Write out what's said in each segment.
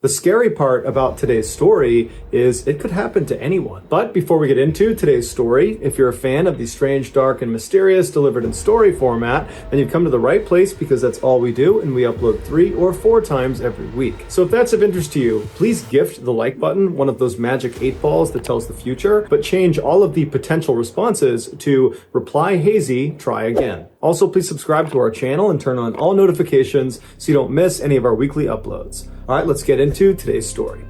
The scary part about today's story is it could happen to anyone. But before we get into today's story, if you're a fan of the strange, dark, and mysterious delivered in story format, then you've come to the right place because that's all we do, and we upload 3 or 4 times every week. So if that's of interest to you, please gift the like button, one of those magic 8 balls that tells the future, but change all of the potential responses to reply hazy, try again. Also, please subscribe to our channel and turn on all notifications so you don't miss any of our weekly uploads. All right, let's get into today's story.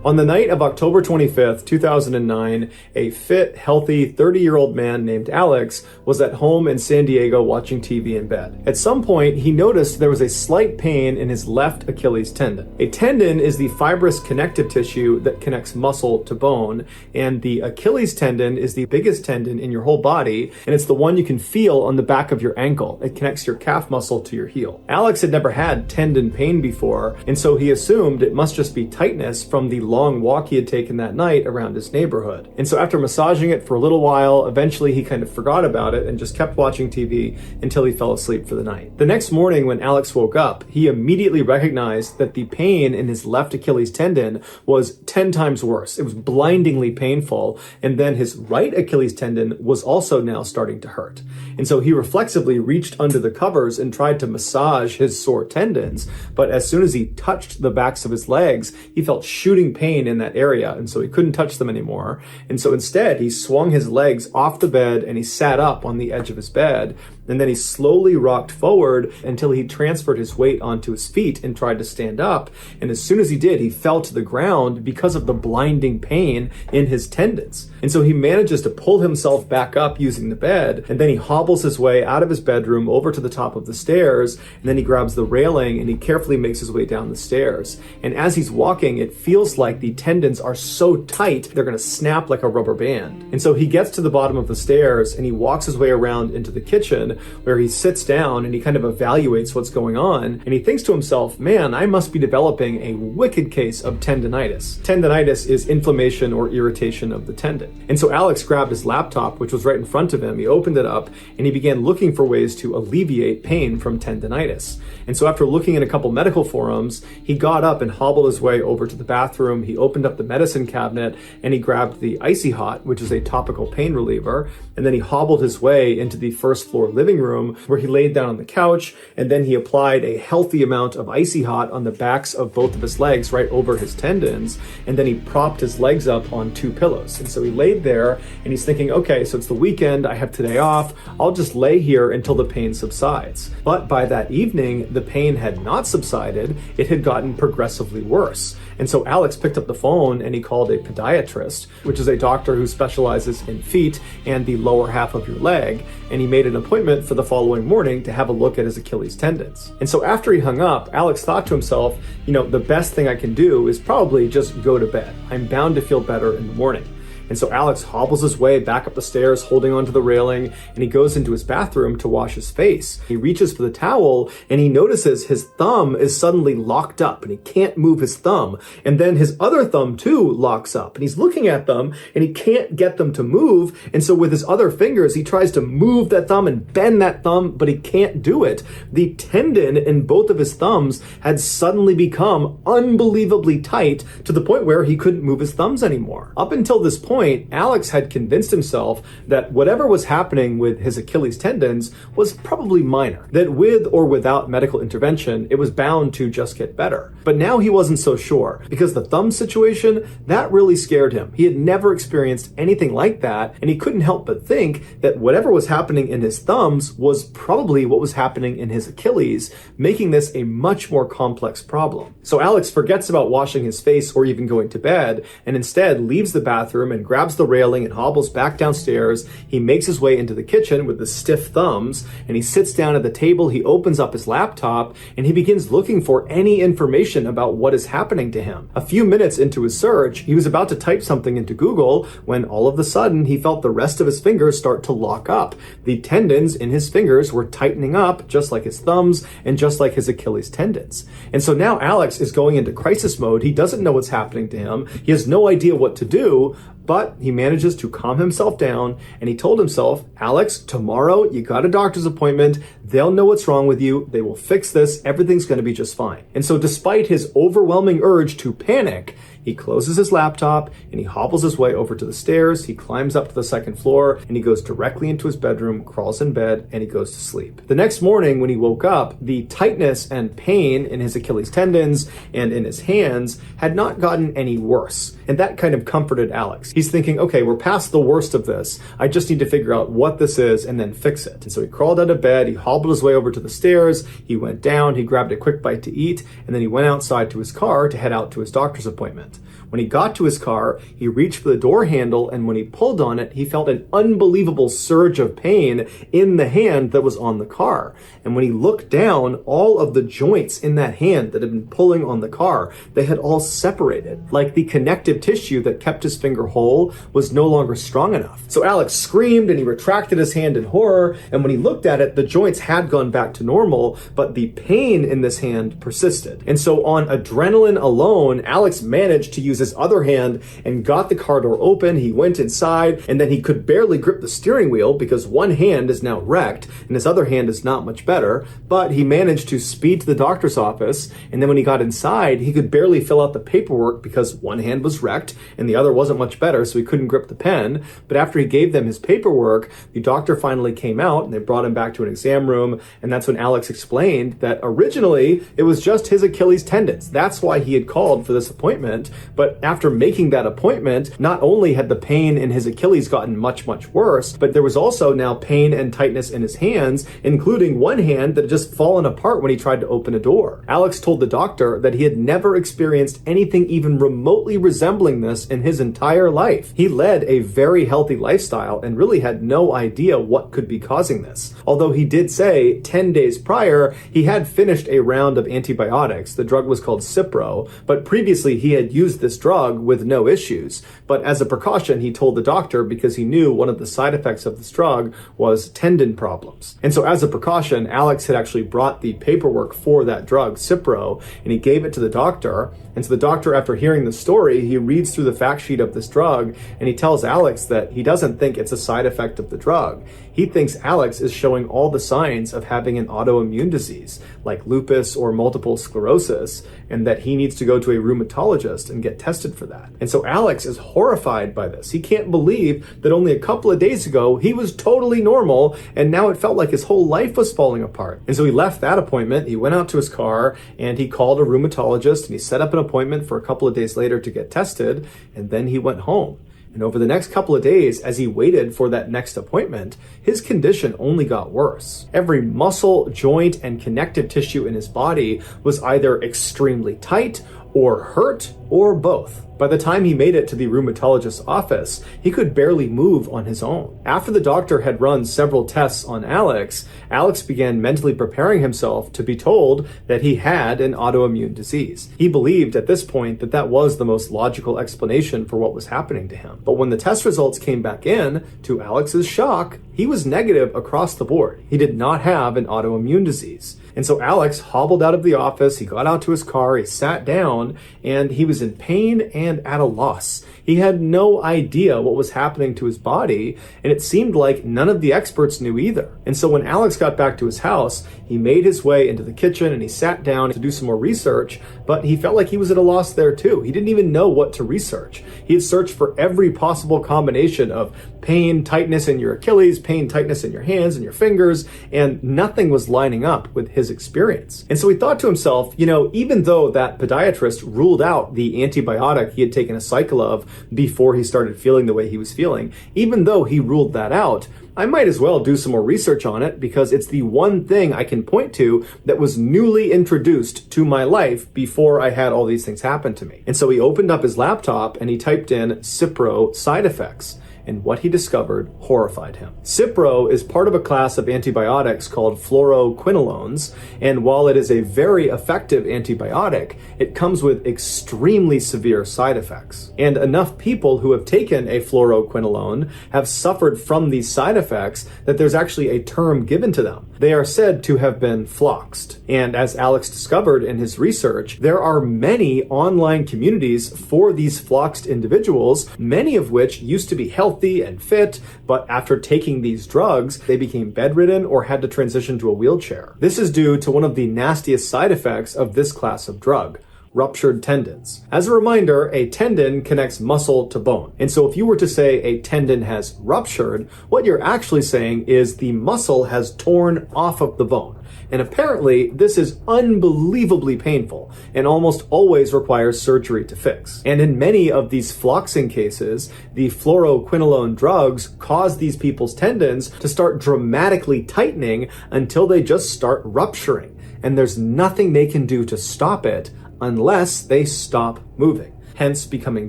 On the night of October 25th, 2009, a fit, healthy 30-year-old man named Alex was at home in San Diego watching TV in bed. At some point, he noticed there was a slight pain in his left Achilles tendon. A tendon is the fibrous connective tissue that connects muscle to bone, and the Achilles tendon is the biggest tendon in your whole body, and it's the one you can feel on the back of your ankle. It connects your calf muscle to your heel. Alex had never had tendon pain before, and so he assumed it must just be tightness from the long walk he had taken that night around his neighborhood. And so after massaging it for a little while, eventually he kind of forgot about it and just kept watching TV until he fell asleep for the night. The next morning when Alex woke up, he immediately recognized that the pain in his left Achilles tendon was 10 times worse. It was blindingly painful. And then his right Achilles tendon was also now starting to hurt. And so he reflexively reached under the covers and tried to massage his sore tendons. But as soon as he touched the backs of his legs, he felt shooting pain in that area, and so he couldn't touch them anymore. And so instead, he swung his legs off the bed and he sat up on the edge of his bed. And then he slowly rocked forward until he transferred his weight onto his feet and tried to stand up. And as soon as he did, he fell to the ground because of the blinding pain in his tendons. And so he manages to pull himself back up using the bed. And then he hobbles his way out of his bedroom over to the top of the stairs. And then he grabs the railing and he carefully makes his way down the stairs. And as he's walking, it feels like the tendons are so tight, they're going to snap like a rubber band. And so he gets to the bottom of the stairs and he walks his way around into the kitchen, where he sits down and he kind of evaluates what's going on. And he thinks to himself, man, I must be developing a wicked case of tendinitis. Tendinitis is inflammation or irritation of the tendon. And so Alex grabbed his laptop, which was right in front of him. He opened it up and he began looking for ways to alleviate pain from tendinitis. And so after looking in a couple medical forums, he got up and hobbled his way over to the bathroom. He opened up the medicine cabinet and he grabbed the Icy Hot, which is a topical pain reliever. And then he hobbled his way into the first floor living room where he laid down on the couch, and then he applied a healthy amount of Icy Hot on the backs of both of his legs right over his tendons, and then he propped his legs up on 2 pillows. And so he laid there and he's thinking, okay, so it's the weekend, I have today off, I'll just lay here until the pain subsides. But by that evening, the pain had not subsided, it had gotten progressively worse. And so Alex picked up the phone and he called a podiatrist, which is a doctor who specializes in feet and the lower half of your leg. And he made an appointment for the following morning to have a look at his Achilles tendons. And so after he hung up, Alex thought to himself, the best thing I can do is probably just go to bed. I'm bound to feel better in the morning. And so Alex hobbles his way back up the stairs, holding onto the railing, and he goes into his bathroom to wash his face. He reaches for the towel, and he notices his thumb is suddenly locked up, and he can't move his thumb. And then his other thumb, too, locks up, and he's looking at them, and he can't get them to move. And so with his other fingers, he tries to move that thumb and bend that thumb, but he can't do it. The tendon in both of his thumbs had suddenly become unbelievably tight to the point where he couldn't move his thumbs anymore. Up until this point, Alex had convinced himself that whatever was happening with his Achilles tendons was probably minor, that with or without medical intervention, it was bound to just get better. But now he wasn't so sure, because the thumb situation, that really scared him. He had never experienced anything like that, and he couldn't help but think that whatever was happening in his thumbs was probably what was happening in his Achilles, making this a much more complex problem. So Alex forgets about washing his face or even going to bed, and instead leaves the bathroom and grabs the railing and hobbles back downstairs. He makes his way into the kitchen with the stiff thumbs, and he sits down at the table. He opens up his laptop and he begins looking for any information about what is happening to him. A few minutes into his search, he was about to type something into Google when all of a sudden he felt the rest of his fingers start to lock up. The tendons in his fingers were tightening up just like his thumbs and just like his Achilles tendons. And so now Alex is going into crisis mode. He doesn't know what's happening to him. He has no idea what to do. But he manages to calm himself down, and he told himself, Alex, tomorrow you got a doctor's appointment. They'll know what's wrong with you. They will fix this. Everything's going to be just fine. And so despite his overwhelming urge to panic, he closes his laptop and he hobbles his way over to the stairs. He climbs up to the second floor and he goes directly into his bedroom, crawls in bed, and he goes to sleep. The next morning when he woke up, the tightness and pain in his Achilles tendons and in his hands had not gotten any worse. And that kind of comforted Alex. He's thinking, okay, we're past the worst of this. I just need to figure out what this is and then fix it. And so he crawled out of bed, he hobbled his way over to the stairs, he went down, he grabbed a quick bite to eat, and then he went outside to his car to head out to his doctor's appointment. When he got to his car, he reached for the door handle, and when he pulled on it, he felt an unbelievable surge of pain in the hand that was on the car. And when he looked down, all of the joints in that hand that had been pulling on the car, they had all separated. Like the connective tissue that kept his finger whole was no longer strong enough. So Alex screamed and he retracted his hand in horror, and when he looked at it, the joints had gone back to normal, but the pain in this hand persisted. And so on adrenaline alone, Alex managed to use his other hand and got the car door open. He went inside, and then he could barely grip the steering wheel because one hand is now wrecked and his other hand is not much better, but he managed to speed to the doctor's office. And then when he got inside, he could barely fill out the paperwork because one hand was wrecked and the other wasn't much better, so he couldn't grip the pen. But after he gave them his paperwork, the doctor finally came out and they brought him back to an exam room, and that's when Alex explained that originally it was just his Achilles tendons. That's why he had called for this appointment. But after making that appointment, not only had the pain in his Achilles gotten much, much worse, but there was also now pain and tightness in his hands, including one hand that had just fallen apart when he tried to open a door. Alex told the doctor that he had never experienced anything even remotely resembling this in his entire life. He led a very healthy lifestyle and really had no idea what could be causing this. Although he did say 10 days prior, he had finished a round of antibiotics. The drug was called Cipro, but previously he had used this drug with no issues. But as a precaution, he told the doctor because he knew one of the side effects of this drug was tendon problems. And so as a precaution, Alex had actually brought the paperwork for that drug, Cipro, and he gave it to the doctor. And so the doctor, after hearing the story, he reads through the fact sheet of this drug and he tells Alex that he doesn't think it's a side effect of the drug. He thinks Alex is showing all the signs of having an autoimmune disease like lupus or multiple sclerosis, and that he needs to go to a rheumatologist and get tested for that. And so Alex is horrified by this. He can't believe that only a couple of days ago he was totally normal, and now it felt like his whole life was falling apart. And so he left that appointment, he went out to his car, and he called a rheumatologist, and he set up an appointment for a couple of days later to get tested, and then he went home. And over the next couple of days, as he waited for that next appointment, his condition only got worse. Every muscle, joint, and connective tissue in his body was either extremely tight or hurt or both. By the time he made it to the rheumatologist's office, he could barely move on his own. After the doctor had run several tests on Alex, Alex began mentally preparing himself to be told that he had an autoimmune disease. He believed at this point that that was the most logical explanation for what was happening to him. But when the test results came back in, to Alex's shock, he was negative across the board. He did not have an autoimmune disease. And so Alex hobbled out of the office, he got out to his car, he sat down, and he was in pain and at a loss. He had no idea what was happening to his body, and it seemed like none of the experts knew either. And so when Alex got back to his house, he made his way into the kitchen and he sat down to do some more research, but he felt like he was at a loss there too. He didn't even know what to research. He had searched for every possible combination of pain, tightness in your Achilles, pain, tightness in your hands and your fingers, and nothing was lining up with his experience. And so he thought to himself, even though that podiatrist ruled out the antibiotic he had taken a cycle of before he started feeling the way he was feeling, even though he ruled that out, I might as well do some more research on it because it's the one thing I can point to that was newly introduced to my life before I had all these things happen to me. And so he opened up his laptop and he typed in Cipro side effects. And what he discovered horrified him. Cipro is part of a class of antibiotics called fluoroquinolones, and while it is a very effective antibiotic, it comes with extremely severe side effects. And enough people who have taken a fluoroquinolone have suffered from these side effects that there's actually a term given to them. They are said to have been floxed. And as Alex discovered in his research, there are many online communities for these floxed individuals, many of which used to be healthy and fit, but after taking these drugs, they became bedridden or had to transition to a wheelchair. This is due to one of the nastiest side effects of this class of drug: ruptured tendons. As a reminder, a tendon connects muscle to bone. And so if you were to say a tendon has ruptured, what you're actually saying is the muscle has torn off of the bone. And apparently, this is unbelievably painful and almost always requires surgery to fix. And in many of these floxing cases, the fluoroquinolone drugs cause these people's tendons to start dramatically tightening until they just start rupturing. And there's nothing they can do to stop it unless they stop moving, hence becoming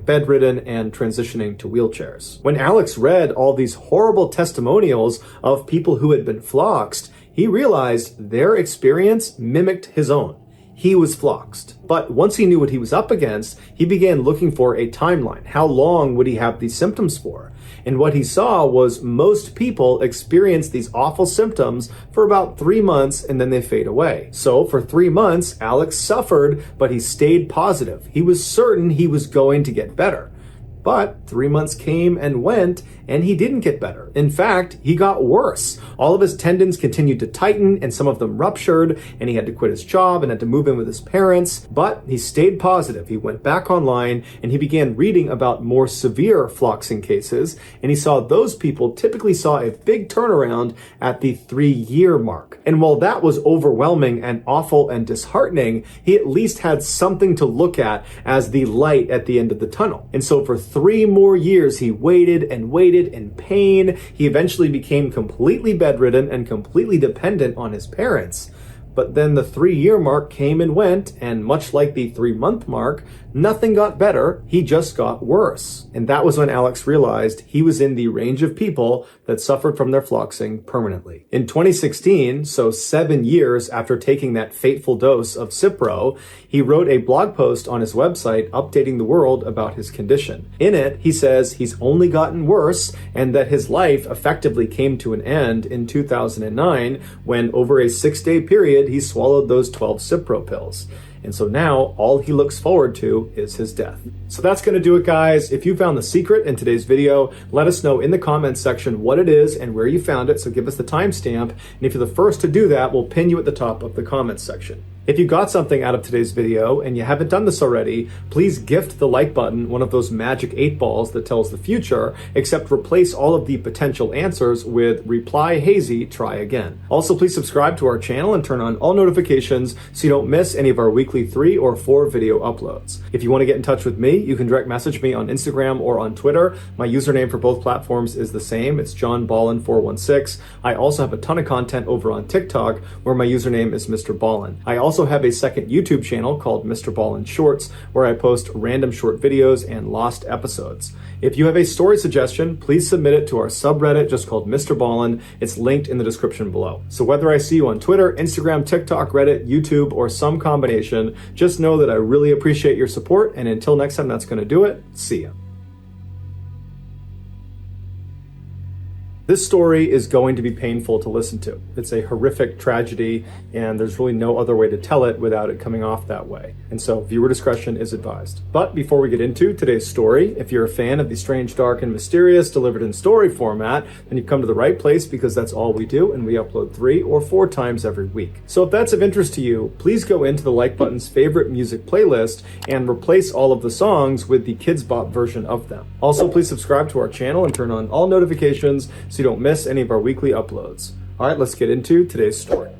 bedridden and transitioning to wheelchairs. When Alex read all these horrible testimonials of people who had been floxed, he realized their experience mimicked his own. He was floxed. But once he knew what he was up against, he began looking for a timeline. How long would he have these symptoms for? And what he saw was most people experience these awful symptoms for about 3 months and then they fade away. So for 3 months, Alex suffered, but he stayed positive. He was certain he was going to get better. But 3 months came and went, and he didn't get better. In fact, he got worse. All of his tendons continued to tighten, and some of them ruptured, and he had to quit his job and had to move in with his parents. But he stayed positive. He went back online, and he began reading about more severe floxing cases, and he saw those people typically saw a big turnaround at the 3-year mark. And while that was overwhelming and awful and disheartening, he at least had something to look at as the light at the end of the tunnel. And so for 3 more years, he waited and waited in pain. He eventually became completely bedridden and completely dependent on his parents. But then the 3-year mark came and went, and much like the 3-month mark, nothing got better, he just got worse. And that was when Alex realized he was in the range of people that suffered from their floxing permanently. In 2016, so 7 years after taking that fateful dose of Cipro, he wrote a blog post on his website updating the world about his condition. In it, he says he's only gotten worse and that his life effectively came to an end in 2009 when, over a 6-day period, he swallowed those 12 Cipro pills. And so now all he looks forward to is his death. So that's going to do it, guys. If you found the secret in today's video, let us know in the comments section what it is and where you found it. So give us the timestamp. And if you're the first to do that, we'll pin you at the top of the comments section. If you got something out of today's video and you haven't done this already, please gift the like button one of those magic 8 balls that tells the future, except replace all of the potential answers with reply hazy, try again. Also, please subscribe to our channel and turn on all notifications so you don't miss any of our weekly 3 or 4 video uploads. If you want to get in touch with me, you can direct message me on Instagram or on Twitter. My username for both platforms is the same. It's JohnBallen416. I also have a ton of content over on TikTok where my username is MrBallen. I also have a second YouTube channel called MrBallen's Shorts where I post random short videos and lost episodes. If you have a story suggestion, please submit it to our subreddit just called MrBallen. It's linked in the description below. So whether I see you on Twitter, Instagram, TikTok, Reddit, YouTube, or some combination, just know that I really appreciate your support, and until next time, that's going to do it. See ya. This story is going to be painful to listen to. It's a horrific tragedy, and there's really no other way to tell it without it coming off that way. And so viewer discretion is advised. But before we get into today's story, if you're a fan of the strange, dark, and mysterious delivered in story format, then you've come to the right place because that's all we do, and we upload 3 or 4 times every week. So if that's of interest to you, please go into the like button's favorite music playlist and replace all of the songs with the Kids Bop version of them. Also, please subscribe to our channel and turn on all notifications so you don't miss any of our weekly uploads. All right, let's get into today's story.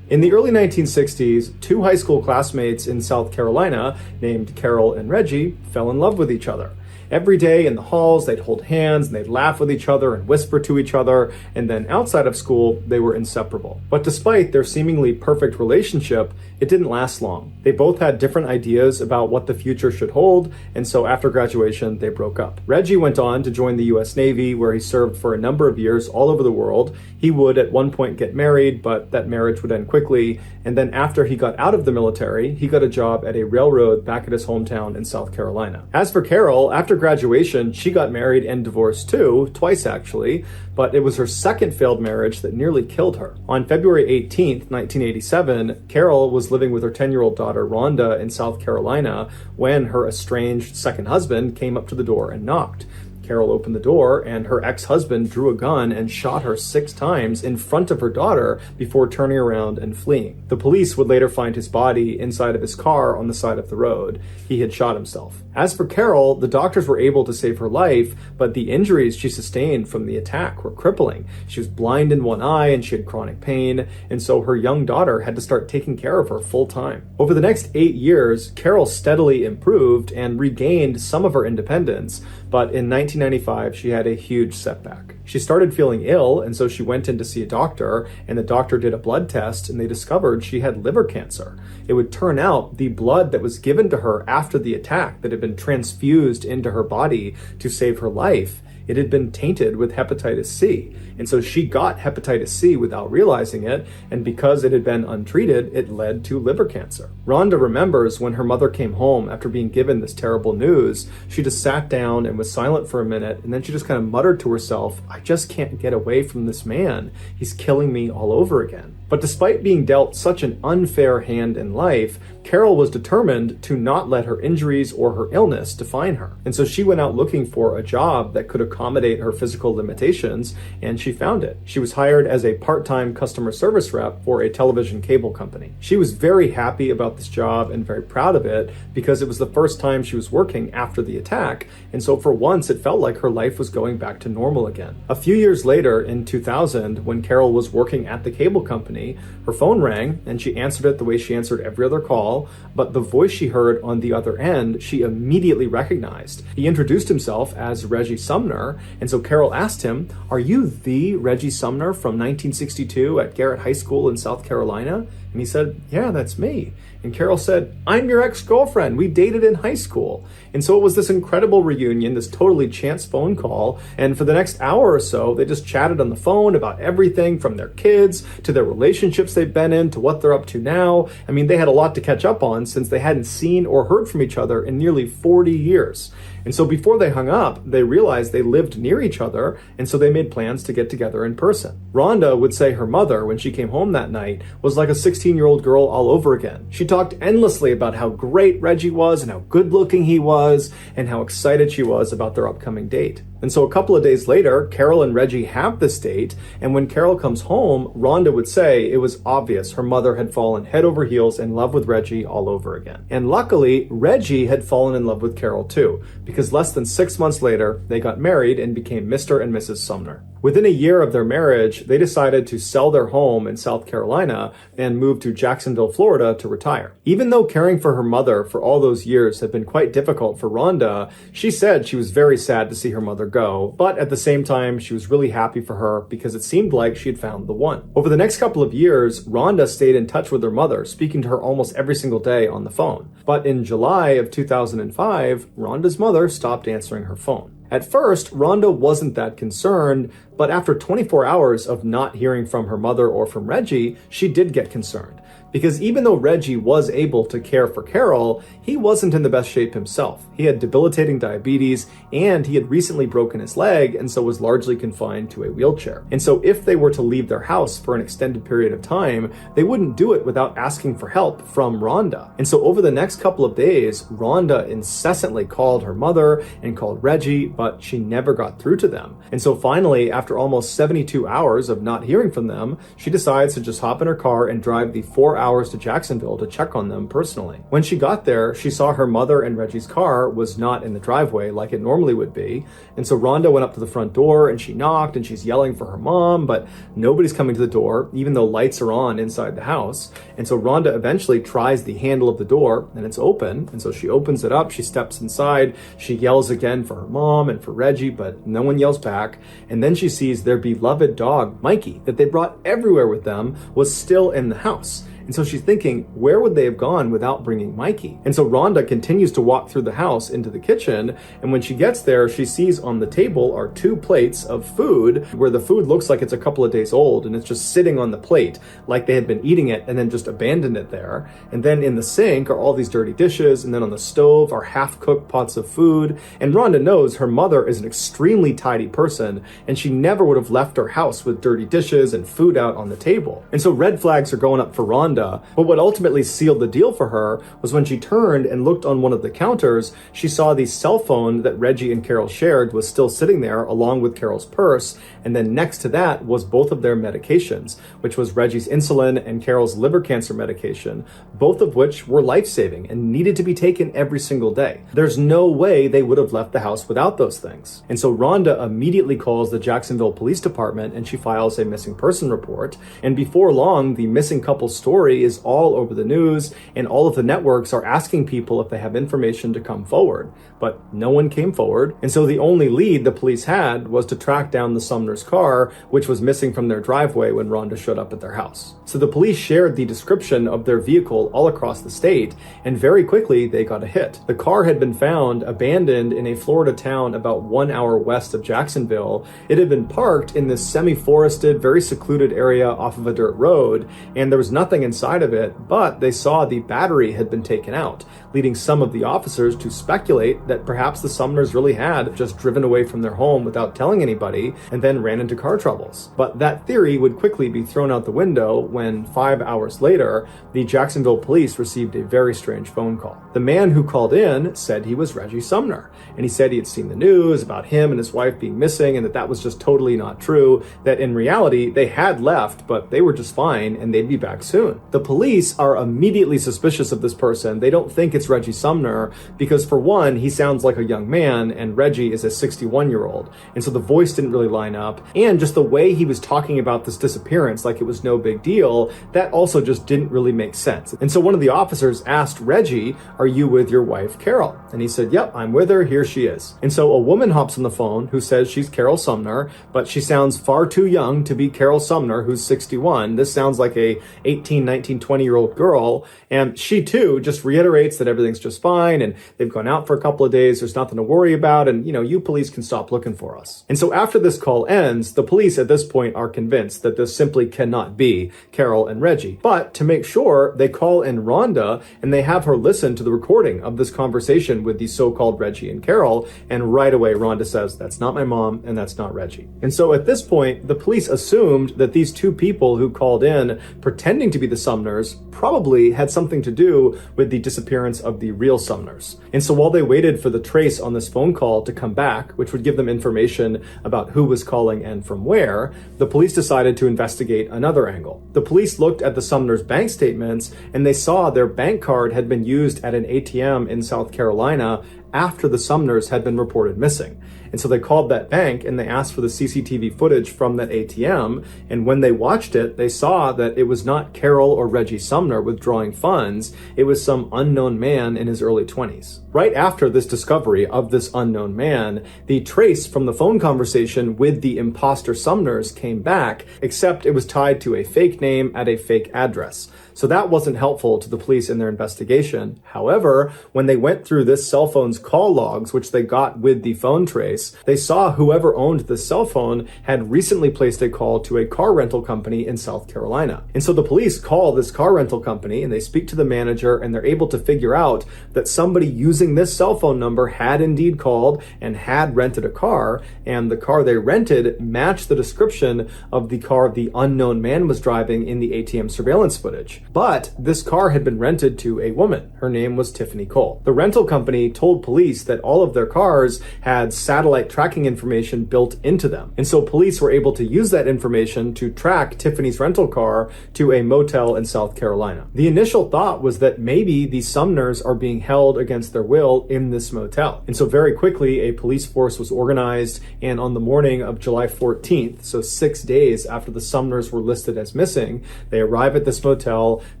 In the early 1960s, 2 high school classmates in South Carolina named Carol and Reggie fell in love with each other. Every day in the halls, they'd hold hands and they'd laugh with each other and whisper to each other, and then outside of school, they were inseparable. But despite their seemingly perfect relationship, it didn't last long. They both had different ideas about what the future should hold, and so after graduation, they broke up. Reggie went on to join the US Navy, where he served for a number of years all over the world. He would at one point get married, but that marriage would end quickly, and then after he got out of the military, he got a job at a railroad back at his hometown in South Carolina. As for Carol, after graduation, she got married and divorced too, twice actually, but it was her second failed marriage that nearly killed her. On February 18th, 1987, Carol was living with her 10-year-old daughter Rhonda in South Carolina when her estranged second husband came up to the door and knocked. Carol opened the door, and her ex-husband drew a gun and shot her 6 times in front of her daughter before turning around and fleeing. The police would later find his body inside of his car on the side of the road. He had shot himself. As for Carol, the doctors were able to save her life, but the injuries she sustained from the attack were crippling. She was blind in one eye and she had chronic pain, and so her young daughter had to start taking care of her full time. Over the next 8 years, Carol steadily improved and regained some of her independence, but in 1995, she had a huge setback. She started feeling ill, and so she went in to see a doctor, and the doctor did a blood test, and they discovered she had liver cancer. It would turn out the blood that was given to her after the attack that had been transfused into her body to save her life, it had been tainted with hepatitis C. And so she got hepatitis C without realizing it, and because it had been untreated, it led to liver cancer. Rhonda remembers when her mother came home after being given this terrible news, she just sat down and was silent for a minute, and then she just kind of muttered to herself, "I just can't get away from this man. He's killing me all over again." But despite being dealt such an unfair hand in life, Carol was determined to not let her injuries or her illness define her. And so she went out looking for a job that could accommodate her physical limitations, and she found it. She was hired as a part-time customer service rep for a television cable company. She was very happy about this job and very proud of it because it was the first time she was working after the attack, and so for once it felt like her life was going back to normal again. A few years later, in 2000, when Carol was working at the cable company, her phone rang and she answered it the way she answered every other call, but the voice she heard on the other end, she immediately recognized. He introduced himself as Reggie Sumner, and so Carol asked him, "Are you the Reggie Sumner from 1962 at Garrett High School in South Carolina?" And he said, "Yeah, that's me." And Carol said, "I'm your ex-girlfriend. We dated in high school." And so it was this incredible reunion, this totally chance phone call. And for the next hour or so, they just chatted on the phone about everything from their kids to their relationships they've been in to what they're up to now. I mean, they had a lot to catch up on since they hadn't seen or heard from each other in nearly 40 years. And so before they hung up, they realized they lived near each other, and so they made plans to get together in person. Rhonda would say her mother, when she came home that night, was like a 16-year-old girl all over again. She talked endlessly about how great Reggie was and how good-looking he was and how excited she was about their upcoming date. And so a couple of days later, Carol and Reggie have this date, and when Carol comes home, Rhonda would say it was obvious her mother had fallen head over heels in love with Reggie all over again. And luckily, Reggie had fallen in love with Carol too, because less than 6 months later, they got married and became Mr. and Mrs. Sumner. Within a year of their marriage, they decided to sell their home in South Carolina and move to Jacksonville, Florida to retire. Even though caring for her mother for all those years had been quite difficult for Rhonda, she said she was very sad to see her mother go, but at the same time, she was really happy for her because it seemed like she had found the one. Over the next couple of years, Rhonda stayed in touch with her mother, speaking to her almost every single day on the phone. But in July of 2005, Rhonda's mother stopped answering her phone. At first, Rhonda wasn't that concerned, but after 24 hours of not hearing from her mother or from Reggie, she did get concerned. Because even though Reggie was able to care for Carol, he wasn't in the best shape himself. He had debilitating diabetes, and he had recently broken his leg, and so was largely confined to a wheelchair. And so if they were to leave their house for an extended period of time, they wouldn't do it without asking for help from Rhonda. And so over the next couple of days, Rhonda incessantly called her mother and called Reggie, but she never got through to them. And so finally, after almost 72 hours of not hearing from them, she decides to just hop in her car and drive the 4 hours to Jacksonville to check on them personally. When she got there, she saw her mother and Reggie's car was not in the driveway like it normally would be. And so Rhonda went up to the front door and she knocked and she's yelling for her mom, but nobody's coming to the door, even though lights are on inside the house. And so Rhonda eventually tries the handle of the door and it's open. And so she opens it up, she steps inside, she yells again for her mom and for Reggie, but no one yells back. And then she sees their beloved dog, Mikey, that they brought everywhere with them, was still in the house. And so she's thinking, where would they have gone without bringing Mikey? And so Rhonda continues to walk through the house into the kitchen. And when she gets there, she sees on the table are 2 plates of food where the food looks like it's a couple of days old and it's just sitting on the plate like they had been eating it and then just abandoned it there. And then in the sink are all these dirty dishes. And then on the stove are half-cooked pots of food. And Rhonda knows her mother is an extremely tidy person and she never would have left her house with dirty dishes and food out on the table. And so red flags are going up for Rhonda. But what ultimately sealed the deal for her was when she turned and looked on one of the counters, she saw the cell phone that Reggie and Carol shared was still sitting there along with Carol's purse. And then next to that was both of their medications, which was Reggie's insulin and Carol's liver cancer medication, both of which were life-saving and needed to be taken every single day. There's no way they would have left the house without those things. And so Rhonda immediately calls the Jacksonville Police Department and she files a missing person report. And before long, the missing couple's story is all over the news and all of the networks are asking people if they have information to come forward. But no one came forward. And so the only lead the police had was to track down the Sumner's car, which was missing from their driveway when Rhonda showed up at their house. So the police shared the description of their vehicle all across the state, and very quickly they got a hit. The car had been found abandoned in a Florida town about 1 hour west of Jacksonville. It had been parked in this semi-forested, very secluded area off of a dirt road, and there was nothing inside of it, but they saw the battery had been taken out, leading some of the officers to speculate that perhaps the Sumners really had just driven away from their home without telling anybody and then ran into car troubles. But that theory would quickly be thrown out the window when 5 hours later, the Jacksonville police received a very strange phone call. The man who called in said he was Reggie Sumner, and he said he had seen the news about him and his wife being missing and that was just totally not true, that in reality they had left, but they were just fine and they'd be back soon. The police are immediately suspicious of this person. They don't think it's Reggie Sumner because, for one, he sounds like a young man and Reggie is a 61-year-old. And so the voice didn't really line up. And just the way he was talking about this disappearance like it was no big deal, that also just didn't really make sense. And so one of the officers asked Reggie, "Are you with your wife, Carol?" And he said, "Yep, I'm with her. Here she is." And so a woman hops on the phone who says she's Carol Sumner, but she sounds far too young to be Carol Sumner, who's 61. This sounds like a 18, 19, 20-year-old girl. And she too just reiterates that everything's just fine and they've gone out for a couple of days. There's nothing to worry about. And, you police can stop looking for us. And so after this call ends, the police at this point are convinced that this simply cannot be Carol and Reggie. But to make sure, they call in Rhonda and they have her listen to the recording of this conversation with the so-called Reggie and Carol. And right away, Rhonda says, "That's not my mom and that's not Reggie." And so at this point, the police assumed that these two people who called in pretending to be the Sumners probably had something to do with the disappearance of the real Sumners. And so while they waited for the trace on this phone call to come back, which would give them information about who was calling and from where, the police decided to investigate another angle. The police looked at the Sumners' bank statements and they saw their bank card had been used at an ATM in South Carolina after the Sumners had been reported missing. And so they called that bank and they asked for the CCTV footage from that ATM. And when they watched it, they saw that it was not Carol or Reggie Sumner withdrawing funds. It was some unknown man in his early 20s. Right after this discovery of this unknown man, the trace from the phone conversation with the imposter Sumners came back, except it was tied to a fake name at a fake address. So that wasn't helpful to the police in their investigation. However, when they went through this cell phone's call logs, which they got with the phone trace, they saw whoever owned the cell phone had recently placed a call to a car rental company in South Carolina. And so the police call this car rental company and they speak to the manager and they're able to figure out that somebody using this cell phone number had indeed called and had rented a car, and the car they rented matched the description of the car the unknown man was driving in the ATM surveillance footage. But this car had been rented to a woman. Her name was Tiffany Cole. The rental company told police that all of their cars had satellite tracking information built into them. And so police were able to use that information to track Tiffany's rental car to a motel in South Carolina. The initial thought was that maybe the Sumners are being held against their will in this motel. And so very quickly, a police force was organized, and on the morning of July 14th, so 6 days after the Sumners were listed as missing, they arrive at this motel call.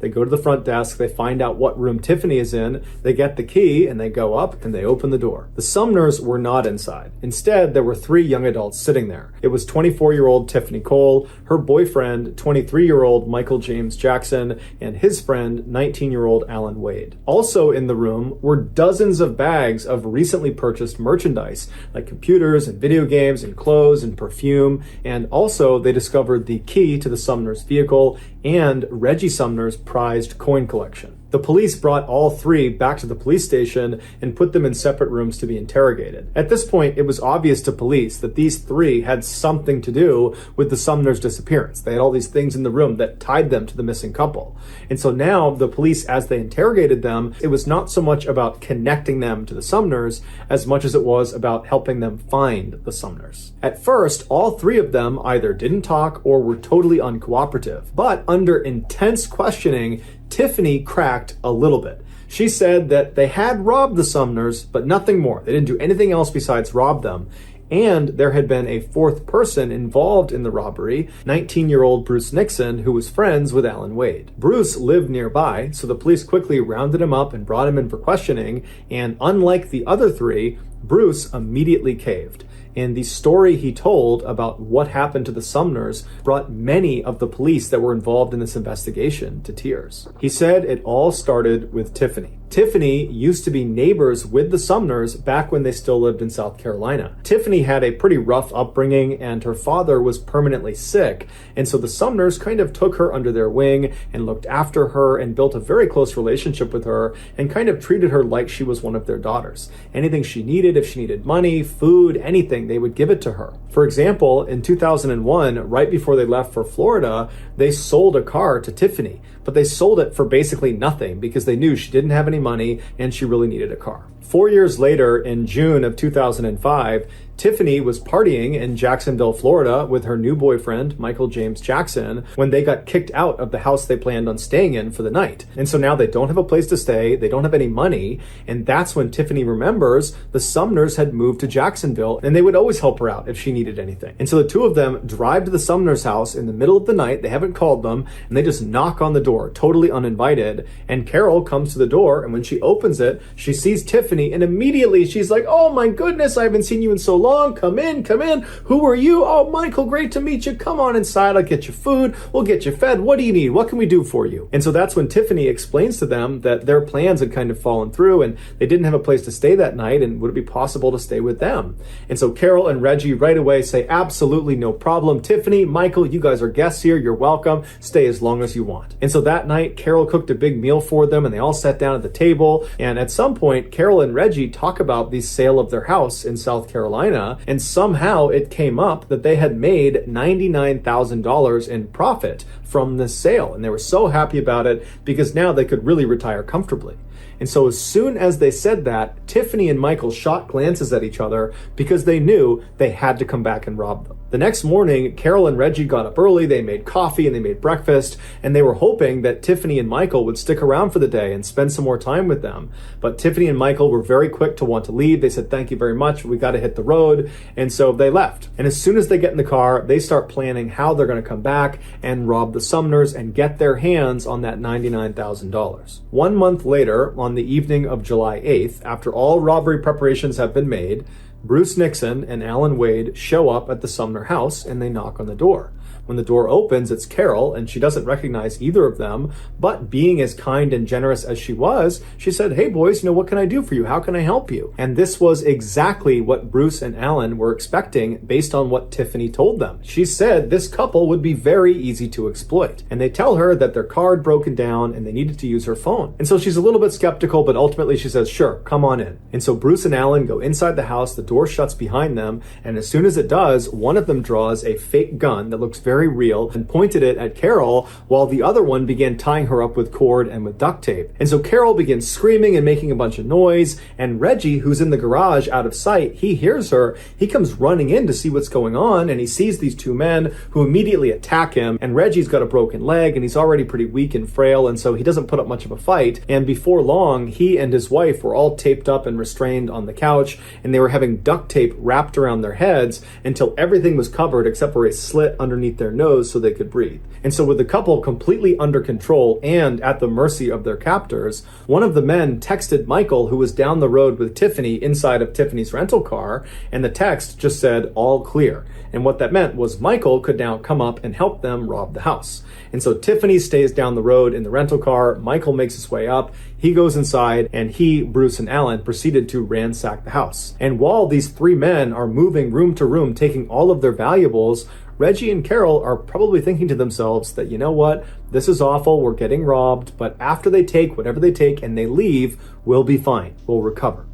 They go to the front desk, they find out what room Tiffany is in, they get the key, and they go up and they open the door. The Sumners were not inside. Instead, there were 3 young adults sitting there. It was 24-year-old Tiffany Cole, her boyfriend, 23-year-old Michael James Jackson, and his friend, 19-year-old Alan Wade. Also in the room were dozens of bags of recently purchased merchandise, like computers and video games and clothes and perfume, and also they discovered the key to the Sumners' vehicle and Reggie Sumner's prized coin collection. The police brought all 3 back to the police station and put them in separate rooms to be interrogated. At this point, it was obvious to police that these 3 had something to do with the Sumners' disappearance. They had all these things in the room that tied them to the missing couple. And so now the police, as they interrogated them, it was not so much about connecting them to the Sumners as much as it was about helping them find the Sumners. At first, all 3 of them either didn't talk or were totally uncooperative. But under intense questioning, Tiffany cracked a little bit. She said that they had robbed the Sumners, but nothing more. They didn't do anything else besides rob them. And there had been a 4th person involved in the robbery, 19-year-old Bruce Nixon, who was friends with Alan Wade. Bruce lived nearby, so the police quickly rounded him up and brought him in for questioning, and unlike the other 3, Bruce immediately caved. And the story he told about what happened to the Sumners brought many of the police that were involved in this investigation to tears. He said it all started with Tiffany. Tiffany used to be neighbors with the Sumners back when they still lived in South Carolina. Tiffany had a pretty rough upbringing and her father was permanently sick, and so the Sumners kind of took her under their wing and looked after her and built a very close relationship with her and kind of treated her like she was one of their daughters. Anything she needed, if she needed money, food, anything, they would give it to her. For example, in 2001, right before they left for Florida, they sold a car to Tiffany, but they sold it for basically nothing because they knew she didn't have any money and she really needed a car. 4 years later, in June of 2005, Tiffany was partying in Jacksonville, Florida with her new boyfriend, Michael James Jackson, when they got kicked out of the house they planned on staying in for the night. And so now they don't have a place to stay, they don't have any money, and that's when Tiffany remembers the Sumners had moved to Jacksonville and they would always help her out if she needed anything. And so the 2 of them drive to the Sumners' house in the middle of the night, they haven't called them, and they just knock on the door, totally uninvited, and Carol comes to the door, and when she opens it, she sees Tiffany, and immediately she's like, "Oh my goodness, I haven't seen you in so long. Come in, come in. Who are you? Oh, Michael, great to meet you. Come on inside. I'll get you food. We'll get you fed. What do you need? What can we do for you?" And so that's when Tiffany explains to them that their plans had kind of fallen through and they didn't have a place to stay that night, and would it be possible to stay with them? And so Carol and Reggie right away say, "Absolutely no problem. Tiffany, Michael, you guys are guests here. You're welcome. Stay as long as you want." And so that night, Carol cooked a big meal for them and they all sat down at the table. And at some point, Carol and Reggie talk about the sale of their house in South Carolina. And somehow it came up that they had made $99,000 in profit from this sale. And they were so happy about it because now they could really retire comfortably. And so as soon as they said that, Tiffany and Michael shot glances at each other because they knew they had to come back and rob them. The next morning, Carol and Reggie got up early, they made coffee and they made breakfast, and they were hoping that Tiffany and Michael would stick around for the day and spend some more time with them. But Tiffany and Michael were very quick to want to leave. They said, "Thank you very much, we got to hit the road." And so they left. And as soon as they get in the car, they start planning how they're going to come back and rob the Sumners and get their hands on that $99,000. 1 month later, on the evening of July 8th, after all robbery preparations have been made, Bruce Nixon and Alan Wade show up at the Sumner house and they knock on the door. When the door opens, it's Carol, and she doesn't recognize either of them, but being as kind and generous as she was, she said, "Hey boys, what can I do for you? How can I help you?" And this was exactly what Bruce and Alan were expecting based on what Tiffany told them. She said this couple would be very easy to exploit. And they tell her that their car had broken down and they needed to use her phone. And so she's a little bit skeptical, but ultimately she says, "Sure, come on in." And so Bruce and Alan go inside the house, the door shuts behind them, and as soon as it does, one of them draws a fake gun that looks very real and pointed it at Carol, while the other one began tying her up with cord and with duct tape. And so Carol begins screaming and making a bunch of noise, and Reggie, who's in the garage out of sight, he hears her. He comes running in to see what's going on, and he sees these 2 men who immediately attack him, and Reggie's got a broken leg and he's already pretty weak and frail, and so he doesn't put up much of a fight. And before long, he and his wife were all taped up and restrained on the couch, and they were having duct tape wrapped around their heads until everything was covered except for a slit underneath their nose so they could breathe. And so with the couple completely under control and at the mercy of their captors, one of the men texted Michael, who was down the road with Tiffany inside of Tiffany's rental car, and the text just said, "all clear." And what that meant was Michael could now come up and help them rob the house. And so Tiffany stays down the road in the rental car. Michael makes his way up. He goes inside, and he, Bruce, and Alan proceeded to ransack the house. And while these three men are moving room to room, taking all of their valuables, Reggie and Carol are probably thinking to themselves that, you know what, this is awful, we're getting robbed, but after they take whatever they take and they leave, we'll be fine, we'll recover.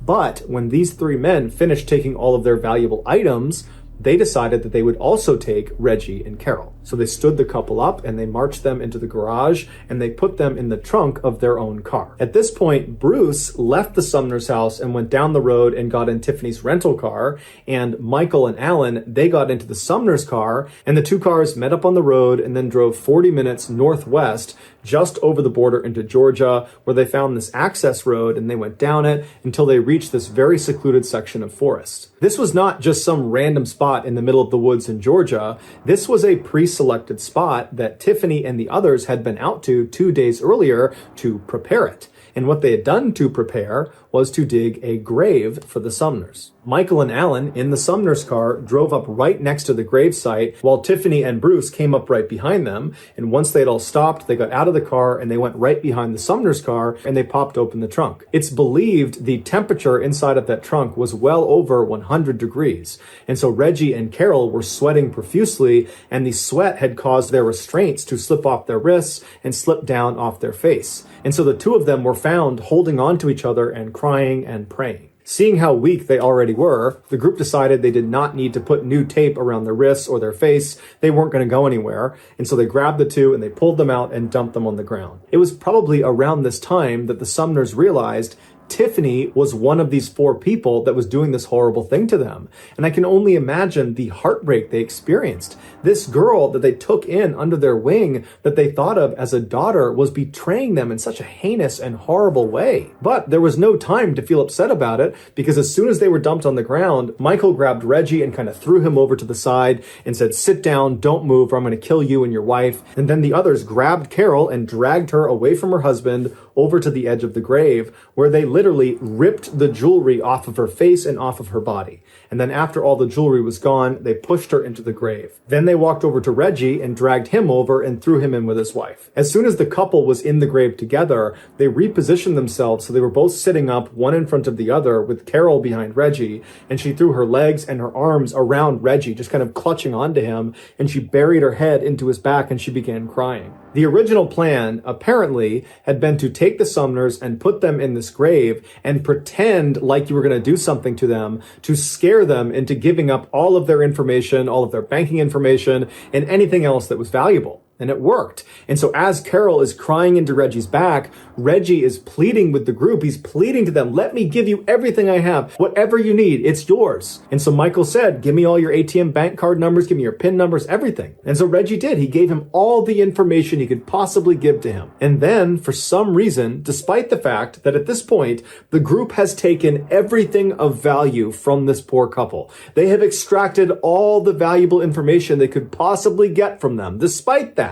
But when these three men finished taking all of their valuable items, they decided that they would also take Reggie and Carol. So they stood the couple up and they marched them into the garage and they put them in the trunk of their own car. At this point, Bruce left the Sumner's house and went down the road and got in Tiffany's rental car, and Michael and Alan, they got into the Sumner's car, and the two cars met up on the road and then drove 40 minutes northwest just over the border into Georgia, where they found this access road and they went down it until they reached this very secluded section of forest. This was not just some random spot in the middle of the woods in Georgia. This was a pre-selected spot that Tiffany and the others had been out to 2 days earlier to prepare it. And what they had done to prepare was to dig a grave for the Sumners. Michael and Alan in the Sumner's car drove up right next to the gravesite while Tiffany and Bruce came up right behind them. And once they had all stopped, they got out of the car and they went right behind the Sumner's car and they popped open the trunk. It's believed the temperature inside of that trunk was well over 100 degrees. And so Reggie and Carol were sweating profusely, and the sweat had caused their restraints to slip off their wrists and slip down off their face. And so the two of them were found holding on to each other and crying and praying. Seeing how weak they already were, the group decided they did not need to put new tape around their wrists or their face. They weren't going to go anywhere. And so they grabbed the two and they pulled them out and dumped them on the ground. It was probably around this time that the Sumners realized Tiffany was one of these four people that was doing this horrible thing to them. And I can only imagine the heartbreak they experienced. This girl that they took in under their wing, that they thought of as a daughter, was betraying them in such a heinous and horrible way. But there was no time to feel upset about it, because as soon as they were dumped on the ground, Michael grabbed Reggie and kind of threw him over to the side and said, "Sit down, don't move, or I'm going to kill you and your wife." And then the others grabbed Carol and dragged her away from her husband over to the edge of the grave, where they literally ripped the jewelry off of her face and off of her body. And then after all the jewelry was gone, they pushed her into the grave. Then they walked over to Reggie and dragged him over and threw him in with his wife. As soon as the couple was in the grave together, they repositioned themselves so they were both sitting up, one in front of the other, with Carol behind Reggie, and she threw her legs and her arms around Reggie, just kind of clutching onto him, and she buried her head into his back and she began crying. The original plan, apparently, had been to take the Sumners and put them in this grave and pretend like you were going to do something to them to scare them into giving up all of their information, all of their banking information, and anything else that was valuable. And it worked. And so as Carol is crying into Reggie's back, Reggie is pleading with the group. He's pleading to them, "Let me give you everything I have. Whatever you need, it's yours." And so Michael said, "Give me all your ATM bank card numbers, give me your PIN numbers, everything." And so Reggie did. He gave him all the information he could possibly give to him. And then, for some reason, despite the fact that at this point, the group has taken everything of value from this poor couple, they have extracted all the valuable information they could possibly get from them. Despite that,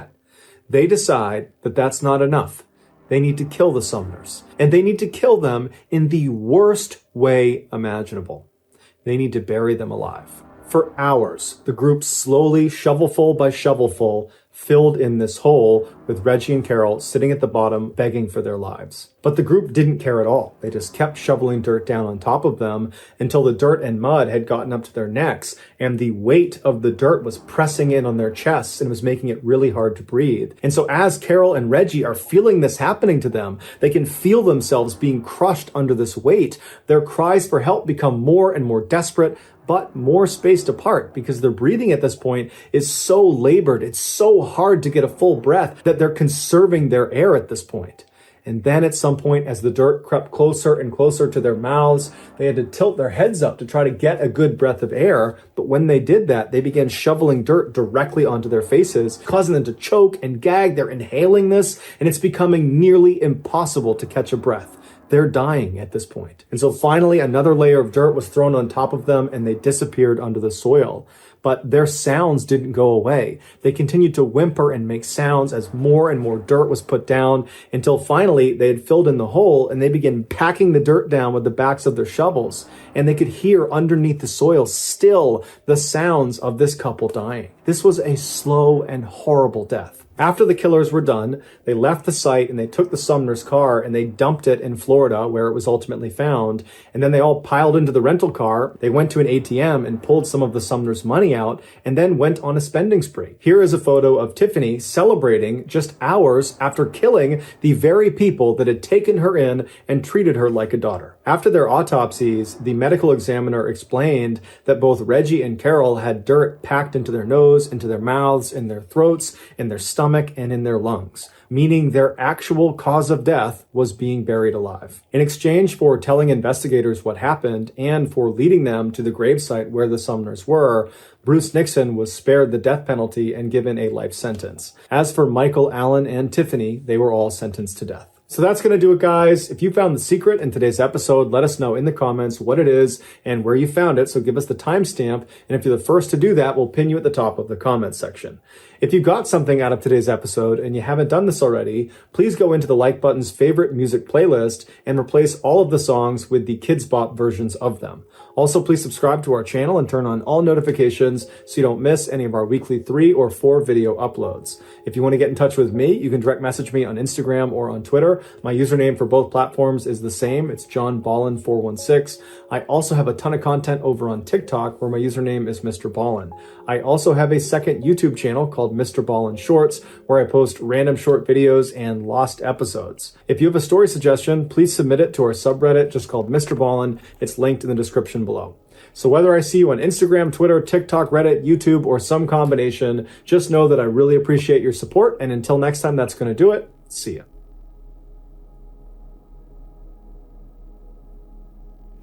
they decide that that's not enough. They need to kill the Sumners. And they need to kill them in the worst way imaginable. They need to bury them alive. For hours, the group slowly, shovelful by shovelful, filled in this hole with Reggie and Carol sitting at the bottom begging for their lives. But the group didn't care at all. They just kept shoveling dirt down on top of them until the dirt and mud had gotten up to their necks, and the weight of the dirt was pressing in on their chests and was making it really hard to breathe. And so as Carol and Reggie are feeling this happening to them, they can feel themselves being crushed under this weight. Their cries for help become more and more desperate, but more spaced apart, because their breathing at this point is so labored, it's so hard to get a full breath that they're conserving their air at this point. And then at some point, as the dirt crept closer and closer to their mouths, they had to tilt their heads up to try to get a good breath of air. But when they did that, they began shoveling dirt directly onto their faces, causing them to choke and gag. They're inhaling this, and it's becoming nearly impossible to catch a breath. They're dying at this point. And so finally, another layer of dirt was thrown on top of them and they disappeared under the soil. but their sounds didn't go away. They continued to whimper and make sounds as more and more dirt was put down until finally they had filled in the hole and they began packing the dirt down with the backs of their shovels. And they could hear underneath the soil still the sounds of this couple dying. This was a slow and horrible death. After the killers were done, they left the site and they took the Sumner's car and they dumped it in Florida where it was ultimately found. And then they all piled into the rental car. They went to an ATM and pulled some of the Sumner's money out and then went on a spending spree. Here is a photo of Tiffany celebrating just hours after killing the very people that had taken her in and treated her like a daughter. After their autopsies, the medical examiner explained that both Reggie and Carol had dirt packed into their nose, into their mouths, in their throats, in their stomach, and in their lungs, meaning their actual cause of death was being buried alive. In exchange for telling investigators what happened and for leading them to the gravesite where the Sumners were, Bruce Nixon was spared the death penalty and given a life sentence. As for Michael, Allen, and Tiffany, they were all sentenced to death. So that's going to do it, guys. If you found the secret in today's episode, let us know in the comments what it is and where you found it. So give us the timestamp. And if you're the first to do that, we'll pin you at the top of the comments section. If you got something out of today's episode and you haven't done this already, please go into the Like Button's favorite music playlist and replace all of the songs with the Kids Bop versions of them. Also, please subscribe to our channel and turn on all notifications so you don't miss any of our weekly 3 or 4 video uploads. If you want to get in touch with me, you can direct message me on Instagram or on Twitter. My username for both platforms is the same. It's JohnBallen416. I also have a ton of content over on TikTok where my username is MrBallen. I also have a second YouTube channel called MrBallen Shorts where I post random short videos and lost episodes. If you have a story suggestion, please submit it to our subreddit just called MrBallen. It's linked in the description below. So whether I see you on Instagram, Twitter, TikTok, Reddit, YouTube, or some combination, just know that I really appreciate your support. And until next time, that's going to do it. See ya.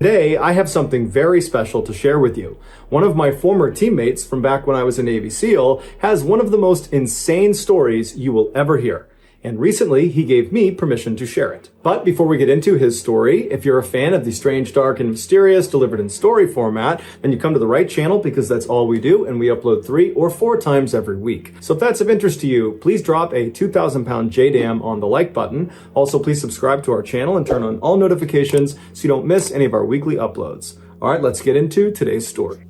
Today, I have something very special to share with you. One of my former teammates from back when I was a Navy SEAL has one of the most insane stories you will ever hear. And recently, he gave me permission to share it. But before we get into his story, if you're a fan of the strange, dark, and mysterious delivered in story format, then you come to the right channel because that's all we do, and we upload 3 or 4 times every week. So if that's of interest to you, please drop a 2,000-pound JDAM on the like button. Also, please subscribe to our channel and turn on all notifications so you don't miss any of our weekly uploads. All right, let's get into today's story.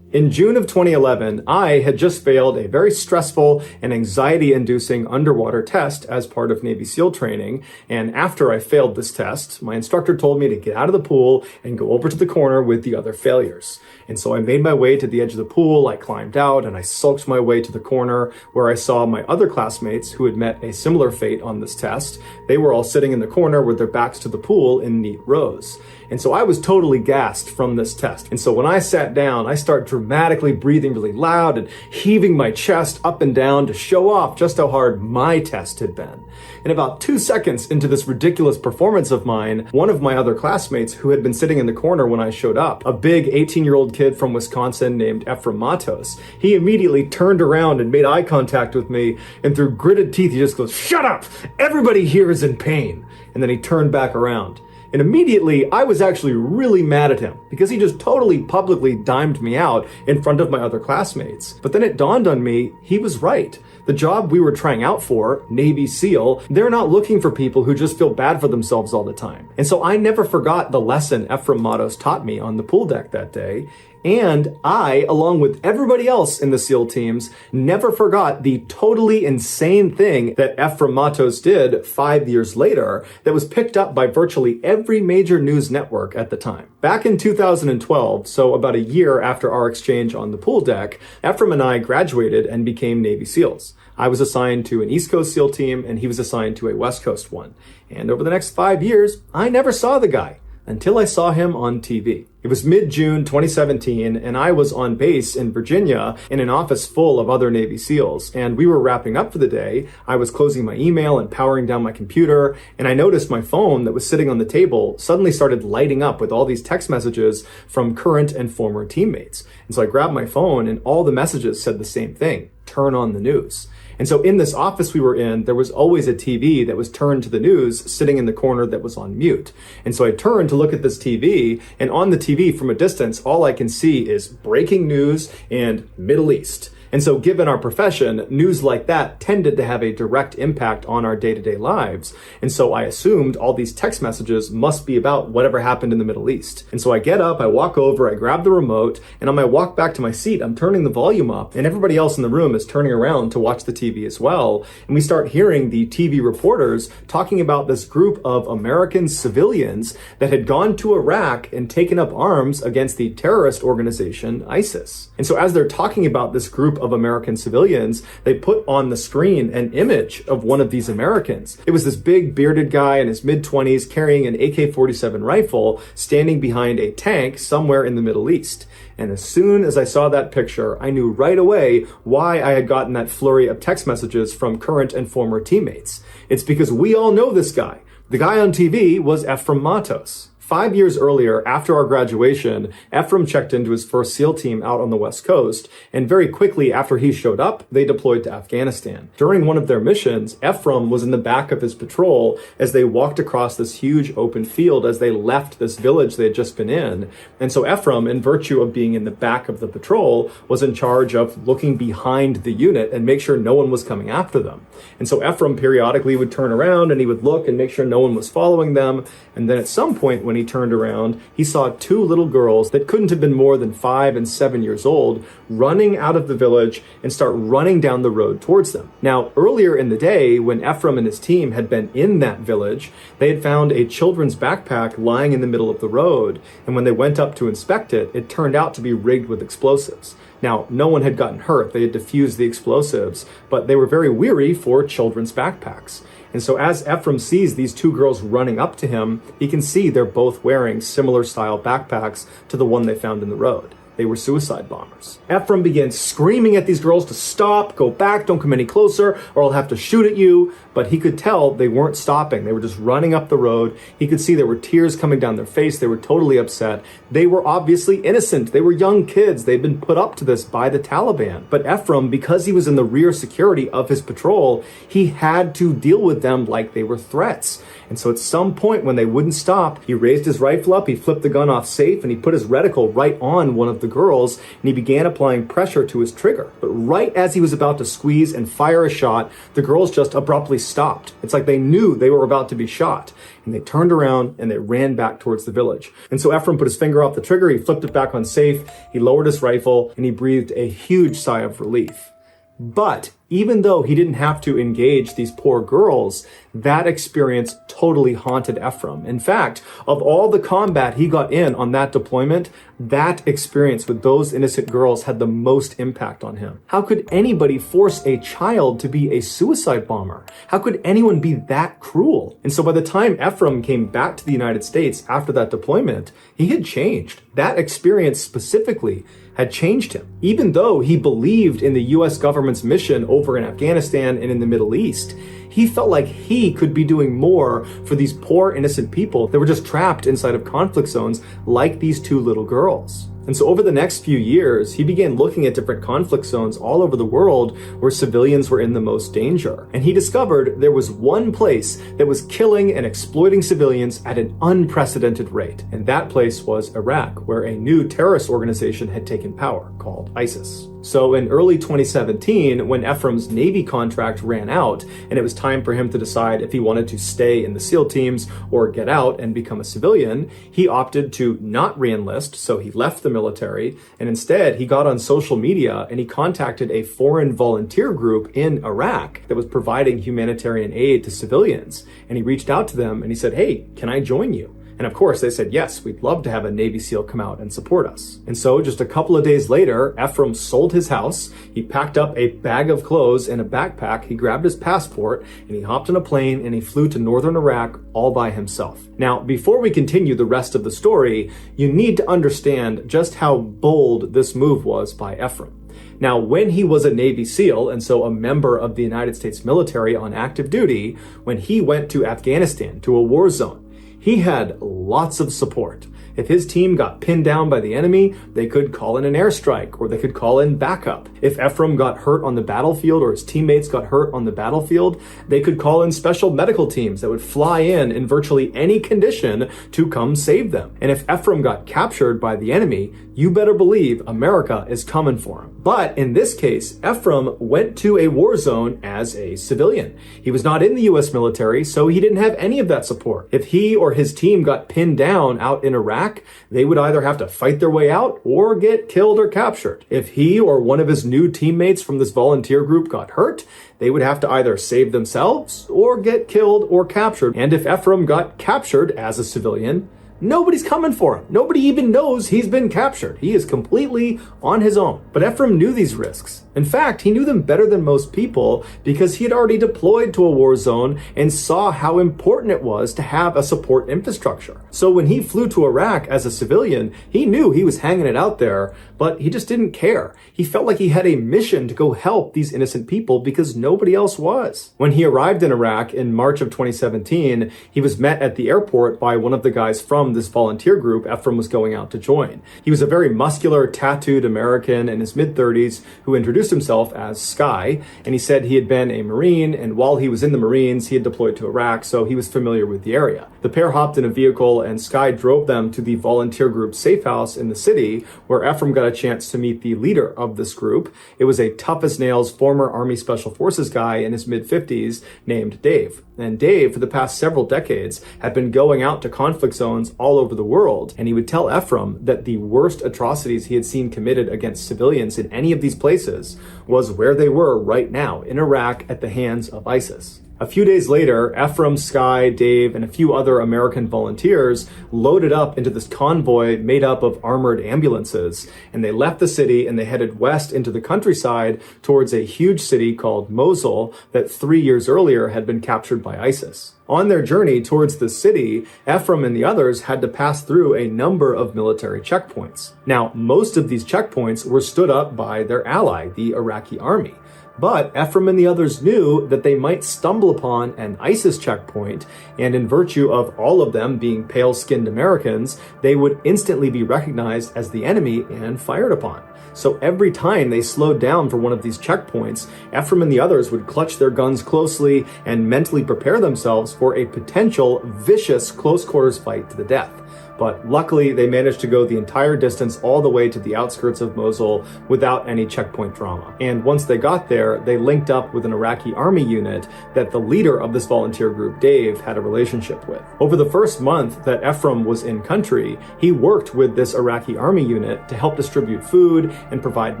In June of 2011, I had just failed a very stressful and anxiety-inducing underwater test as part of Navy SEAL training, and after I failed this test, my instructor told me to get out of the pool and go over to the corner with the other failures. And so I made my way to the edge of the pool, I climbed out, and I sulked my way to the corner where I saw my other classmates who had met a similar fate on this test. They were all sitting in the corner with their backs to the pool in neat rows. And so I was totally gassed from this test. And so when I sat down, I started dramatically breathing really loud and heaving my chest up and down to show off just how hard my test had been. And about 2 seconds into this ridiculous performance of mine, one of my other classmates who had been sitting in the corner when I showed up, a big 18-year-old kid from Wisconsin named Ephraim Matos, he immediately turned around and made eye contact with me, and through gritted teeth, he just goes, "Shut up! Everybody here is in pain." And then he turned back around. And immediately, I was actually really mad at him because he just totally publicly dimed me out in front of my other classmates. But then it dawned on me, he was right. The job we were trying out for, Navy SEAL, they're not looking for people who just feel bad for themselves all the time. And so I never forgot the lesson Ephraim Matos taught me on the pool deck that day. And I, along with everybody else in the SEAL teams, never forgot the totally insane thing that Ephraim Matos did 5 years later that was picked up by virtually every major news network at the time. Back in 2012, so about a year after our exchange on the pool deck, Ephraim and I graduated and became Navy SEALs. I was assigned to an East Coast SEAL team and he was assigned to a West Coast one. And over the next 5 years, I never saw the guy until I saw him on TV. It was mid-June 2017, and I was on base in Virginia in an office full of other Navy SEALs, and we were wrapping up for the day. I was closing my email and powering down my computer, and I noticed my phone that was sitting on the table suddenly started lighting up with all these text messages from current and former teammates. And so I grabbed my phone, and all the messages said the same thing: turn on the news. And so in this office we were in, there was always a TV that was turned to the news sitting in the corner that was on mute. And so I turned to look at this TV, and on the TV from a distance, all I can see is breaking news and Middle East. And so given our profession, news like that tended to have a direct impact on our day-to-day lives. And so I assumed all these text messages must be about whatever happened in the Middle East. And so I get up, I walk over, I grab the remote, and on my walk back to my seat, I'm turning the volume up, and everybody else in the room is turning around to watch the TV as well. And we start hearing the TV reporters talking about this group of American civilians that had gone to Iraq and taken up arms against the terrorist organization ISIS. And so as they're talking about this group of American civilians, they put on the screen an image of one of these Americans. It was this big bearded guy in his mid-20s carrying an AK-47 rifle standing behind a tank somewhere in the Middle East. And as soon as I saw that picture, I knew right away why I had gotten that flurry of text messages from current and former teammates. It's because we all know this guy. The guy on TV was Ephraim Matos. 5 years earlier, after our graduation, Ephraim checked into his first SEAL team out on the West Coast, and very quickly after he showed up, they deployed to Afghanistan. During one of their missions, Ephraim was in the back of his patrol as they walked across this huge open field as they left this village they had just been in. And so Ephraim, in virtue of being in the back of the patrol, was in charge of looking behind the unit and make sure no one was coming after them. And so Ephraim periodically would turn around and he would look and make sure no one was following them. And then at some point when he turned around, he saw two little girls that couldn't have been more than 5 and 7 years old running out of the village and start running down the road towards them. Now, earlier in the day, when Ephraim and his team had been in that village, they had found a children's backpack lying in the middle of the road. And when they went up to inspect it, it turned out to be rigged with explosives. Now, no one had gotten hurt. They had defused the explosives, but they were very weary for children's backpacks. And so as Ephraim sees these two girls running up to him, he can see they're both wearing similar style backpacks to the one they found in the road. They were suicide bombers. Ephraim began screaming at these girls to stop, go back, don't come any closer, or I'll have to shoot at you. But he could tell they weren't stopping. They were just running up the road. He could see there were tears coming down their face. They were totally upset. They were obviously innocent. They were young kids. They'd been put up to this by the Taliban. But Ephraim, because he was in the rear security of his patrol, he had to deal with them like they were threats. And so at some point when they wouldn't stop, he raised his rifle up, he flipped the gun off safe, and he put his reticle right on one of the girls, and he began applying pressure to his trigger. But right as he was about to squeeze and fire a shot, the girls just abruptly stopped. It's like they knew they were about to be shot. And they turned around and they ran back towards the village. And so Ephraim put his finger off the trigger, he flipped it back on safe, he lowered his rifle, and he breathed a huge sigh of relief. But even though he didn't have to engage these poor girls, that experience totally haunted Ephraim. In fact, of all the combat he got in on that deployment, that experience with those innocent girls had the most impact on him. How could anybody force a child to be a suicide bomber? How could anyone be that cruel? And so by the time Ephraim came back to the United States after that deployment, he had changed. That experience specifically had changed him. Even though he believed in the US government's mission over in Afghanistan and in the Middle East, he felt like he could be doing more for these poor innocent people that were just trapped inside of conflict zones like these two little girls. And so over the next few years, he began looking at different conflict zones all over the world where civilians were in the most danger. And he discovered there was one place that was killing and exploiting civilians at an unprecedented rate. And that place was Iraq, where a new terrorist organization had taken power called ISIS. So in early 2017, when Ephraim's Navy contract ran out and it was time for him to decide if he wanted to stay in the SEAL teams or get out and become a civilian, he opted to not re-enlist, so he left the military, and instead he got on social media and he contacted a foreign volunteer group in Iraq that was providing humanitarian aid to civilians. And he reached out to them and he said, "Hey, can I join you?" And of course they said, "Yes, we'd love to have a Navy SEAL come out and support us." And so just a couple of days later, Ephraim sold his house, he packed up a bag of clothes and a backpack, he grabbed his passport, and he hopped on a plane and he flew to northern Iraq all by himself. Now, before we continue the rest of the story, you need to understand just how bold this move was by Ephraim. Now, when he was a Navy SEAL, and so a member of the United States military on active duty, when he went to Afghanistan, to a war zone, he had lots of support. If his team got pinned down by the enemy, they could call in an airstrike, or they could call in backup. If Ephraim got hurt on the battlefield, or his teammates got hurt on the battlefield, they could call in special medical teams that would fly in virtually any condition to come save them. And if Ephraim got captured by the enemy, you better believe America is coming for him. But in this case, Ephraim went to a war zone as a civilian. He was not in the US military, so he didn't have any of that support. If he or his team got pinned down out in Iraq, they would either have to fight their way out or get killed or captured. If he or one of his new teammates from this volunteer group got hurt, they would have to either save themselves or get killed or captured. And if Ephraim got captured as a civilian, nobody's coming for him. Nobody even knows he's been captured. He is completely on his own. But Ephraim knew these risks. In fact, he knew them better than most people because he had already deployed to a war zone and saw how important it was to have a support infrastructure. So when he flew to Iraq as a civilian, he knew he was hanging it out there, but he just didn't care. He felt like he had a mission to go help these innocent people because nobody else was. When he arrived in Iraq in March of 2017, he was met at the airport by one of the guys from this volunteer group Ephraim was going out to join. He was a very muscular, tattooed American in his mid-30s who introduced himself as Sky, and he said he had been a Marine, and while he was in the Marines, he had deployed to Iraq, so he was familiar with the area. The pair hopped in a vehicle, and Sky drove them to the volunteer group's safe house in the city, where Ephraim got a chance to meet the leader of this group. It was a tough-as-nails former Army Special Forces guy in his mid-50s named Dave. And Dave, for the past several decades, had been going out to conflict zones all over the world, and he would tell Ephraim that the worst atrocities he had seen committed against civilians in any of these places was where they were right now, in Iraq at the hands of ISIS. A few days later, Ephraim, Sky, Dave, and a few other American volunteers loaded up into this convoy made up of armored ambulances, and they left the city and they headed west into the countryside towards a huge city called Mosul that 3 years earlier had been captured by ISIS. On their journey towards the city, Ephraim and the others had to pass through a number of military checkpoints. Now, most of these checkpoints were stood up by their ally, the Iraqi army. But Ephraim and the others knew that they might stumble upon an ISIS checkpoint, and in virtue of all of them being pale-skinned Americans, they would instantly be recognized as the enemy and fired upon. So every time they slowed down for one of these checkpoints, Ephraim and the others would clutch their guns closely and mentally prepare themselves for a potential vicious close-quarters fight to the death. But luckily, they managed to go the entire distance all the way to the outskirts of Mosul without any checkpoint drama. And once they got there, they linked up with an Iraqi army unit that the leader of this volunteer group, Dave, had a relationship with. Over the first month that Ephraim was in country, he worked with this Iraqi army unit to help distribute food and provide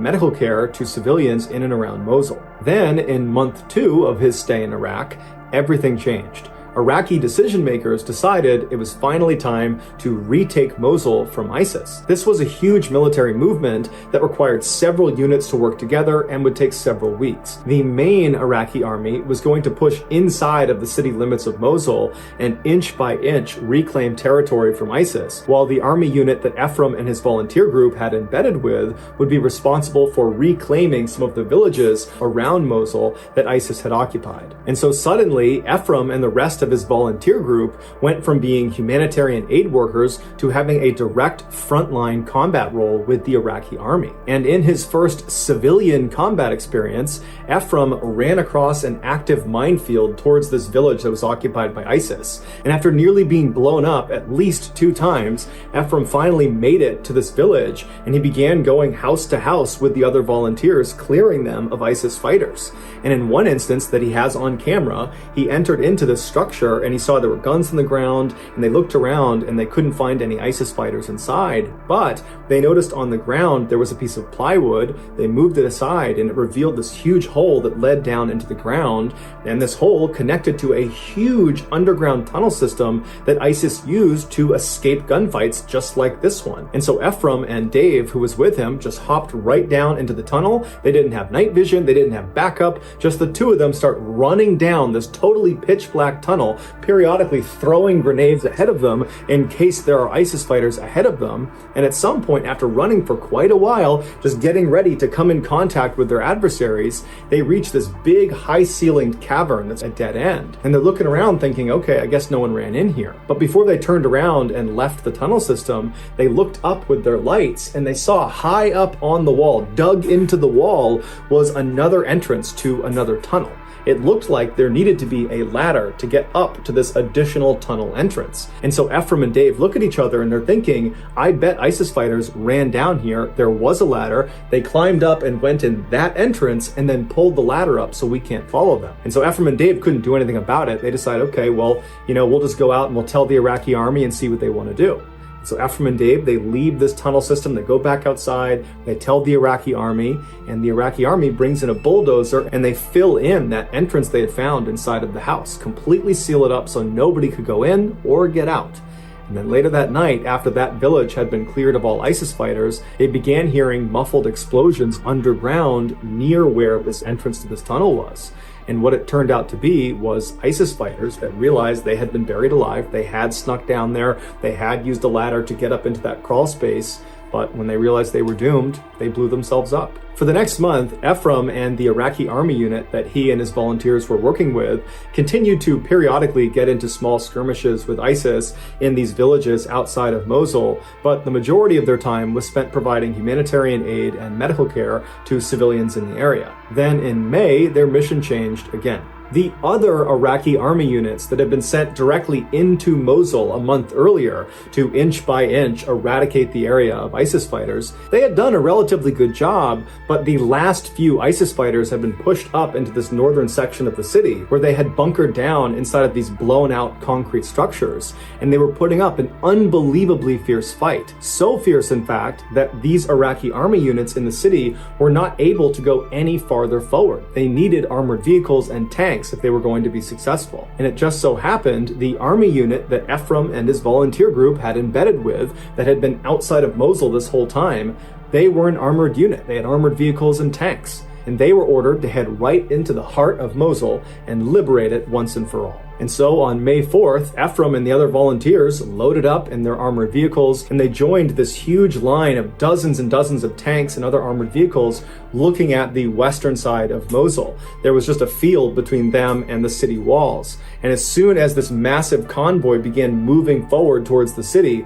medical care to civilians in and around Mosul. Then, in month 2 of his stay in Iraq, everything changed. Iraqi decision makers decided it was finally time to retake Mosul from ISIS. This was a huge military movement that required several units to work together and would take several weeks. The main Iraqi army was going to push inside of the city limits of Mosul and inch by inch reclaim territory from ISIS, while the army unit that Ephraim and his volunteer group had embedded with would be responsible for reclaiming some of the villages around Mosul that ISIS had occupied. And so suddenly, Ephraim and the rest of his volunteer group went from being humanitarian aid workers to having a direct frontline combat role with the Iraqi army. And in his first civilian combat experience, Ephraim ran across an active minefield towards this village that was occupied by ISIS. And after nearly being blown up at least 2 times, Ephraim finally made it to this village, and he began going house to house with the other volunteers, clearing them of ISIS fighters. And in one instance that he has on camera, he entered into this structure and he saw there were guns on the ground, and they looked around and they couldn't find any ISIS fighters inside, but they noticed on the ground there was a piece of plywood. They moved it aside and it revealed this huge hole that led down into the ground, and this hole connected to a huge underground tunnel system that ISIS used to escape gunfights just like this one. And so Ephraim and Dave, who was with him, just hopped right down into the tunnel. They didn't have night vision, they didn't have backup, just the two of them start running down this totally pitch black tunnel tunnel, periodically throwing grenades ahead of them in case there are ISIS fighters ahead of them. And at some point, after running for quite a while, just getting ready to come in contact with their adversaries, they reach this big, high-ceilinged cavern that's a dead end. And they're looking around thinking, okay, I guess no one ran in here. But before they turned around and left the tunnel system, they looked up with their lights and they saw high up on the wall, dug into the wall, was another entrance to another tunnel. It looked like there needed to be a ladder to get up to this additional tunnel entrance. And so Ephraim and Dave look at each other and they're thinking, I bet ISIS fighters ran down here, there was a ladder, they climbed up and went in that entrance and then pulled the ladder up so we can't follow them. And so Ephraim and Dave couldn't do anything about it. They decide, okay, well, we'll just go out and we'll tell the Iraqi army and see what they want to do. So Ephraim and Dave, they leave this tunnel system, they go back outside, they tell the Iraqi army, and the Iraqi army brings in a bulldozer and they fill in that entrance they had found inside of the house, completely seal it up so nobody could go in or get out. And then later that night, after that village had been cleared of all ISIS fighters, they began hearing muffled explosions underground near where this entrance to this tunnel was. And what it turned out to be was ISIS fighters that realized they had been buried alive. They had snuck down there. They had used a ladder to get up into that crawl space. But when they realized they were doomed, they blew themselves up. For the next month, Ephraim and the Iraqi army unit that he and his volunteers were working with continued to periodically get into small skirmishes with ISIS in these villages outside of Mosul, but the majority of their time was spent providing humanitarian aid and medical care to civilians in the area. Then in May, their mission changed again. The other Iraqi army units that had been sent directly into Mosul a month earlier to inch by inch eradicate the area of ISIS fighters, they had done a relatively good job, but the last few ISIS fighters had been pushed up into this northern section of the city where they had bunkered down inside of these blown out concrete structures, and they were putting up an unbelievably fierce fight. So fierce, in fact, that these Iraqi army units in the city were not able to go any farther forward. They needed armored vehicles and tanks if they were going to be successful. And it just so happened the army unit that Ephraim and his volunteer group had embedded with, that had been outside of Mosul this whole time, they were an armored unit. They had armored vehicles and tanks. And they were ordered to head right into the heart of Mosul and liberate it once and for all. And so on May 4th, Ephraim and the other volunteers loaded up in their armored vehicles and they joined this huge line of dozens and dozens of tanks and other armored vehicles looking at the western side of Mosul. There was just a field between them and the city walls. And as soon as this massive convoy began moving forward towards the city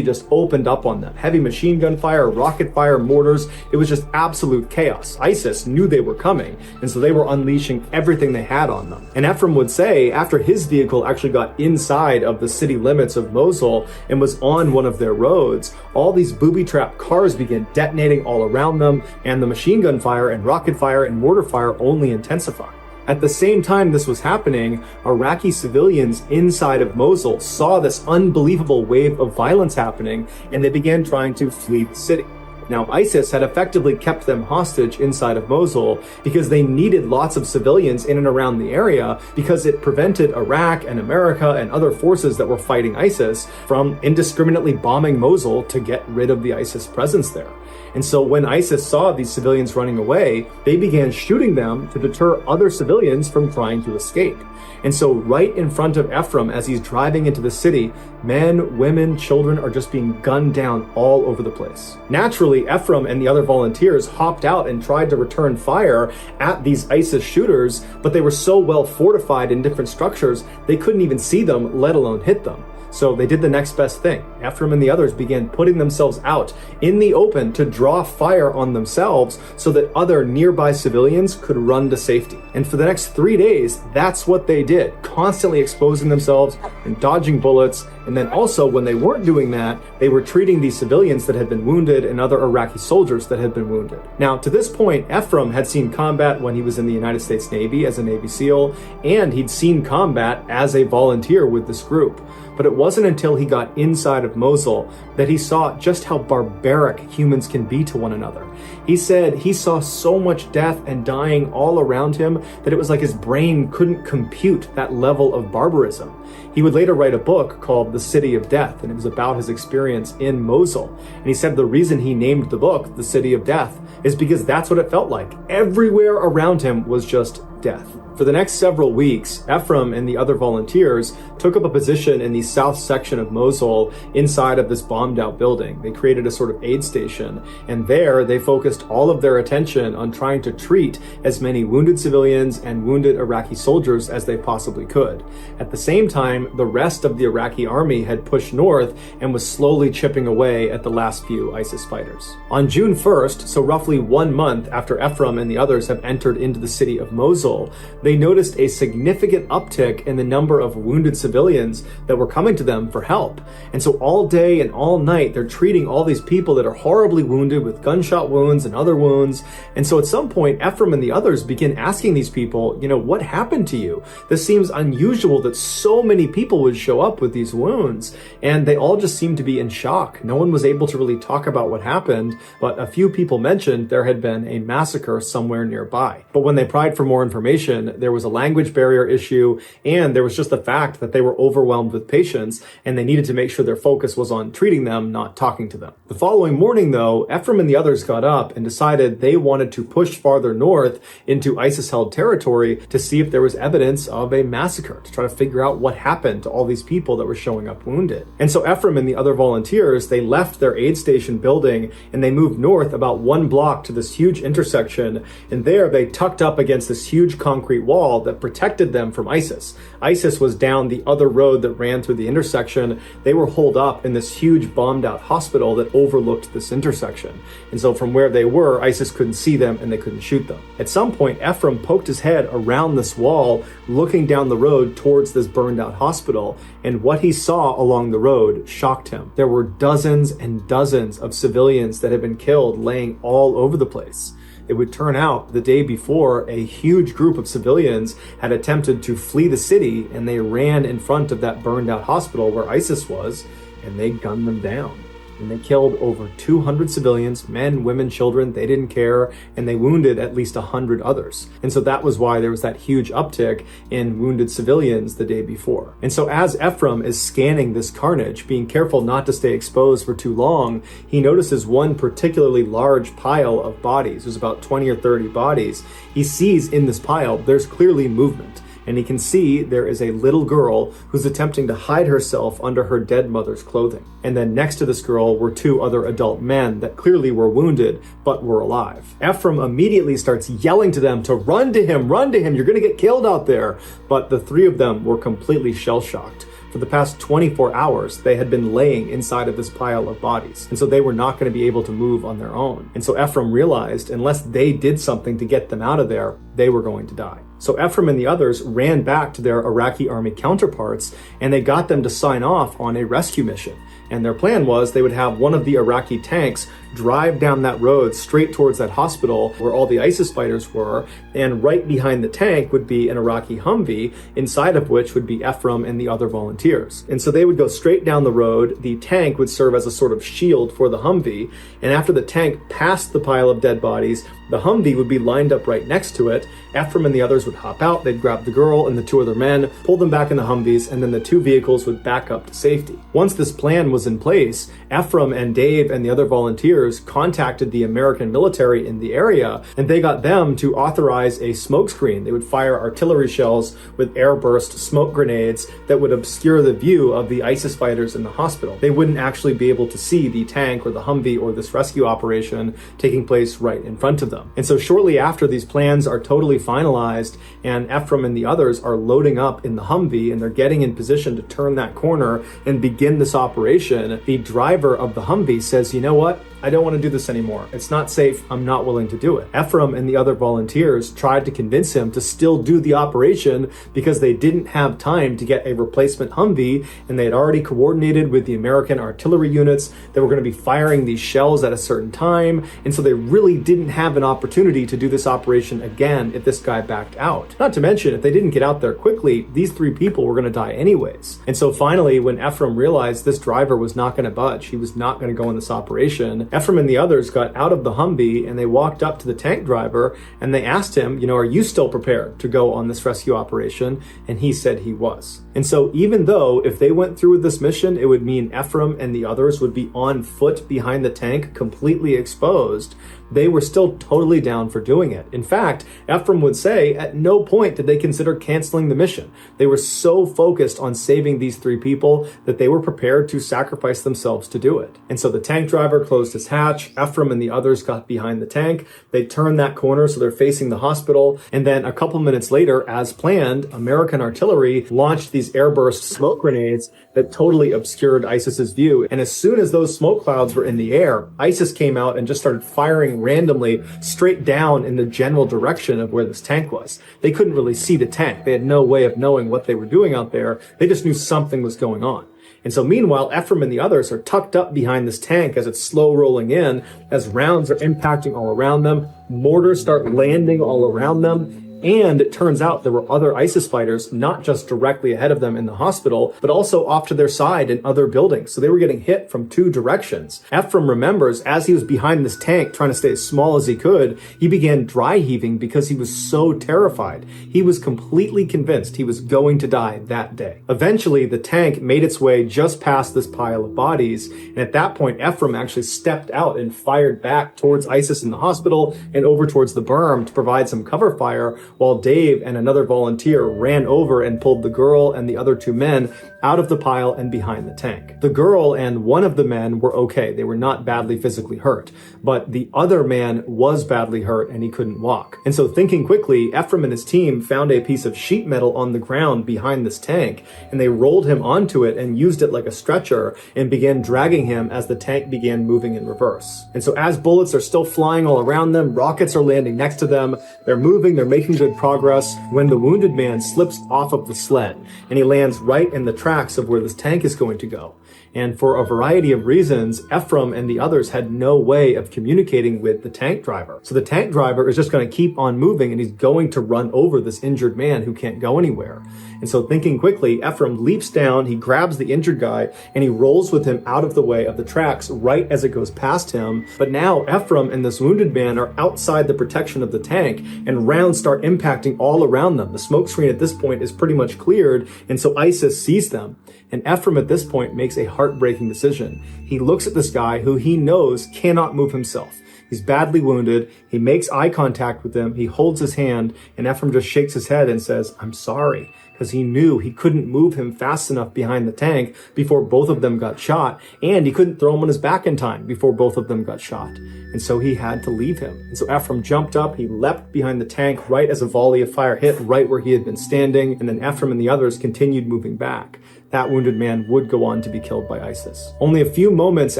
just opened up on them. Heavy machine gun fire, rocket fire, mortars. It was just absolute chaos. ISIS knew they were coming, and so they were unleashing everything they had on them. And Ephraim would say, after his vehicle actually got inside of the city limits of Mosul and was on one of their roads, all these booby-trapped cars began detonating all around them, and the machine gun fire and rocket fire and mortar fire only intensified. At the same time this was happening, Iraqi civilians inside of Mosul saw this unbelievable wave of violence happening, and they began trying to flee the city. Now, ISIS had effectively kept them hostage inside of Mosul because they needed lots of civilians in and around the area because it prevented Iraq and America and other forces that were fighting ISIS from indiscriminately bombing Mosul to get rid of the ISIS presence there. And so when ISIS saw these civilians running away, they began shooting them to deter other civilians from trying to escape. And so right in front of Ephraim, as he's driving into the city, men, women, children are just being gunned down all over the place. Naturally, Ephraim and the other volunteers hopped out and tried to return fire at these ISIS shooters, but they were so well fortified in different structures, they couldn't even see them, let alone hit them. So they did the next best thing. Ephraim and the others began putting themselves out in the open to draw fire on themselves so that other nearby civilians could run to safety. And for the next 3 days, that's what they did, constantly exposing themselves and dodging bullets. And then also, when they weren't doing that, they were treating these civilians that had been wounded and other Iraqi soldiers that had been wounded. Now, to this point, Ephraim had seen combat when he was in the United States Navy as a Navy SEAL, and he'd seen combat as a volunteer with this group. But it wasn't until he got inside of Mosul that he saw just how barbaric humans can be to one another. He said he saw so much death and dying all around him that it was like his brain couldn't compute that level of barbarism. He would later write a book called The City of Death, and it was about his experience in Mosul. And he said the reason he named the book The City of Death is because that's what it felt like. Everywhere around him was just death. For the next several weeks, Ephraim and the other volunteers took up a position in the south section of Mosul inside of this bombed out building. They created a sort of aid station, and there they focused all of their attention on trying to treat as many wounded civilians and wounded Iraqi soldiers as they possibly could. At the same time, the rest of the Iraqi army had pushed north and was slowly chipping away at the last few ISIS fighters. On June 1st, so roughly 1 month after Ephraim and the others have entered into the city of Mosul, they noticed a significant uptick in the number of wounded civilians that were coming to them for help. And so all day and all night, they're treating all these people that are horribly wounded with gunshot wounds and other wounds. And so at some point, Ephraim and the others begin asking these people, what happened to you? This seems unusual that so many people would show up with these wounds. And they all just seemed to be in shock. No one was able to really talk about what happened, but a few people mentioned there had been a massacre somewhere nearby. But when they pried for more information, there was a language barrier issue, and there was just the fact that they were overwhelmed with patients, and they needed to make sure their focus was on treating them, not talking to them. The following morning, though, Ephraim and the others got up and decided they wanted to push farther north into ISIS-held territory to see if there was evidence of a massacre, to try to figure out what happened to all these people that were showing up wounded. And so Ephraim and the other volunteers, they left their aid station building and they moved north about 1 block to this huge intersection, and there they tucked up against this huge concrete wall that protected them from ISIS. ISIS was down the other road that ran through the intersection. They were holed up in this huge bombed out hospital that overlooked this intersection. And so from where they were, ISIS couldn't see them and they couldn't shoot them. At some point, Ephraim poked his head around this wall, looking down the road towards this burned out hospital. And what he saw along the road shocked him. There were dozens and dozens of civilians that had been killed laying all over the place. It would turn out the day before, a huge group of civilians had attempted to flee the city, and they ran in front of that burned out hospital where ISIS was, and they gunned them down. And they killed over 200 civilians, men, women, children. They didn't care, and they wounded at least 100 others. And so that was why there was that huge uptick in wounded civilians the day before. And so as Ephraim is scanning this carnage, being careful not to stay exposed for too long, he notices one particularly large pile of bodies. There's about 20 or 30 bodies. He sees in this pile, there's clearly movement. And he can see there is a little girl who's attempting to hide herself under her dead mother's clothing. And then next to this girl were 2 other adult men that clearly were wounded, but were alive. Ephraim immediately starts yelling to them to run to him, you're gonna get killed out there. But the 3 of them were completely shell-shocked. For the past 24 hours, they had been laying inside of this pile of bodies. And so they were not going to be able to move on their own. And so Ephraim realized unless they did something to get them out of there, they were going to die. So Ephraim and the others ran back to their Iraqi army counterparts, and they got them to sign off on a rescue mission. And their plan was they would have one of the Iraqi tanks drive down that road straight towards that hospital where all the ISIS fighters were, and right behind the tank would be an Iraqi Humvee, inside of which would be Ephraim and the other volunteers. And so they would go straight down the road, the tank would serve as a sort of shield for the Humvee, and after the tank passed the pile of dead bodies, the Humvee would be lined up right next to it. Ephraim and the others would hop out, they'd grab the girl and the 2 other men, pull them back in the Humvees, and then the 2 vehicles would back up to safety. Once this plan was in place, Ephraim and Dave and the other volunteers contacted the American military in the area, and they got them to authorize a smokescreen. They would fire artillery shells with airburst smoke grenades that would obscure the view of the ISIS fighters in the hospital. They wouldn't actually be able to see the tank or the Humvee or this rescue operation taking place right in front of them. And so shortly after these plans are totally finalized and Ephraim and the others are loading up in the Humvee and they're getting in position to turn that corner and begin this operation, the driver of the Humvee says, you know what? I don't want to do this anymore. It's not safe. I'm not willing to do it. Ephraim and the other volunteers tried to convince him to still do the operation because they didn't have time to get a replacement Humvee, and they had already coordinated with the American artillery units that were going to be firing these shells at a certain time, and so they really didn't have an opportunity to do this operation again if this guy backed out. Not to mention, if they didn't get out there quickly, these 3 people were going to die anyways. And so finally, when Ephraim realized this driver was not going to budge, he was not going to go in this operation, Ephraim and the others got out of the Humvee and they walked up to the tank driver and they asked him, are you still prepared to go on this rescue operation? And he said he was. And so even though if they went through with this mission, it would mean Ephraim and the others would be on foot behind the tank, completely exposed, they were still totally down for doing it. In fact, Ephraim would say at no point did they consider canceling the mission. They were so focused on saving these 3 people that they were prepared to sacrifice themselves to do it. And so the tank driver closed his hatch. Ephraim and the others got behind the tank. They turned that corner so they're facing the hospital. And then a couple minutes later, as planned, American artillery launched these airburst smoke grenades that totally obscured ISIS's view. And as soon as those smoke clouds were in the air, ISIS came out and just started firing randomly straight down in the general direction of where this tank was. They couldn't really see the tank. They had no way of knowing what they were doing out there. They just knew something was going on. And so meanwhile, Ephraim and the others are tucked up behind this tank as it's slow rolling in, as rounds are impacting all around them, mortars start landing all around them. And it turns out there were other ISIS fighters, not just directly ahead of them in the hospital, but also off to their side in other buildings. So they were getting hit from 2 directions. Ephraim remembers as he was behind this tank trying to stay as small as he could, he began dry heaving because he was so terrified. He was completely convinced he was going to die that day. Eventually, the tank made its way just past this pile of bodies. And at that point, Ephraim actually stepped out and fired back towards ISIS in the hospital and over towards the berm to provide some cover fire, while Dave and another volunteer ran over and pulled the girl and the other 2 men out of the pile and behind the tank. The girl and one of the men were okay. They were not badly physically hurt, but the other man was badly hurt and he couldn't walk. And so thinking quickly, Ephraim and his team found a piece of sheet metal on the ground behind this tank, and they rolled him onto it and used it like a stretcher and began dragging him as the tank began moving in reverse. And so as bullets are still flying all around them, rockets are landing next to them, they're moving, they're making good progress, when the wounded man slips off of the sled and he lands right in the tracks of where this tank is going to go. And for a variety of reasons, Ephraim and the others had no way of communicating with the tank driver. So the tank driver is just going to keep on moving and he's going to run over this injured man who can't go anywhere. And so thinking quickly, Ephraim leaps down, he grabs the injured guy, and he rolls with him out of the way of the tracks right as it goes past him. But now Ephraim and this wounded man are outside the protection of the tank, and rounds start impacting all around them. The smoke screen at this point is pretty much cleared, and so ISIS sees them. And Ephraim at this point makes a heartbreaking decision. He looks at this guy who he knows cannot move himself. He's badly wounded. He makes eye contact with him. He holds his hand, and Ephraim just shakes his head and says, "I'm sorry," because he knew he couldn't move him fast enough behind the tank before both of them got shot, and he couldn't throw him on his back in time before both of them got shot. And so he had to leave him. And so Ephraim jumped up, he leapt behind the tank right as a volley of fire hit right where he had been standing, and then Ephraim and the others continued moving back. That wounded man would go on to be killed by ISIS. Only a few moments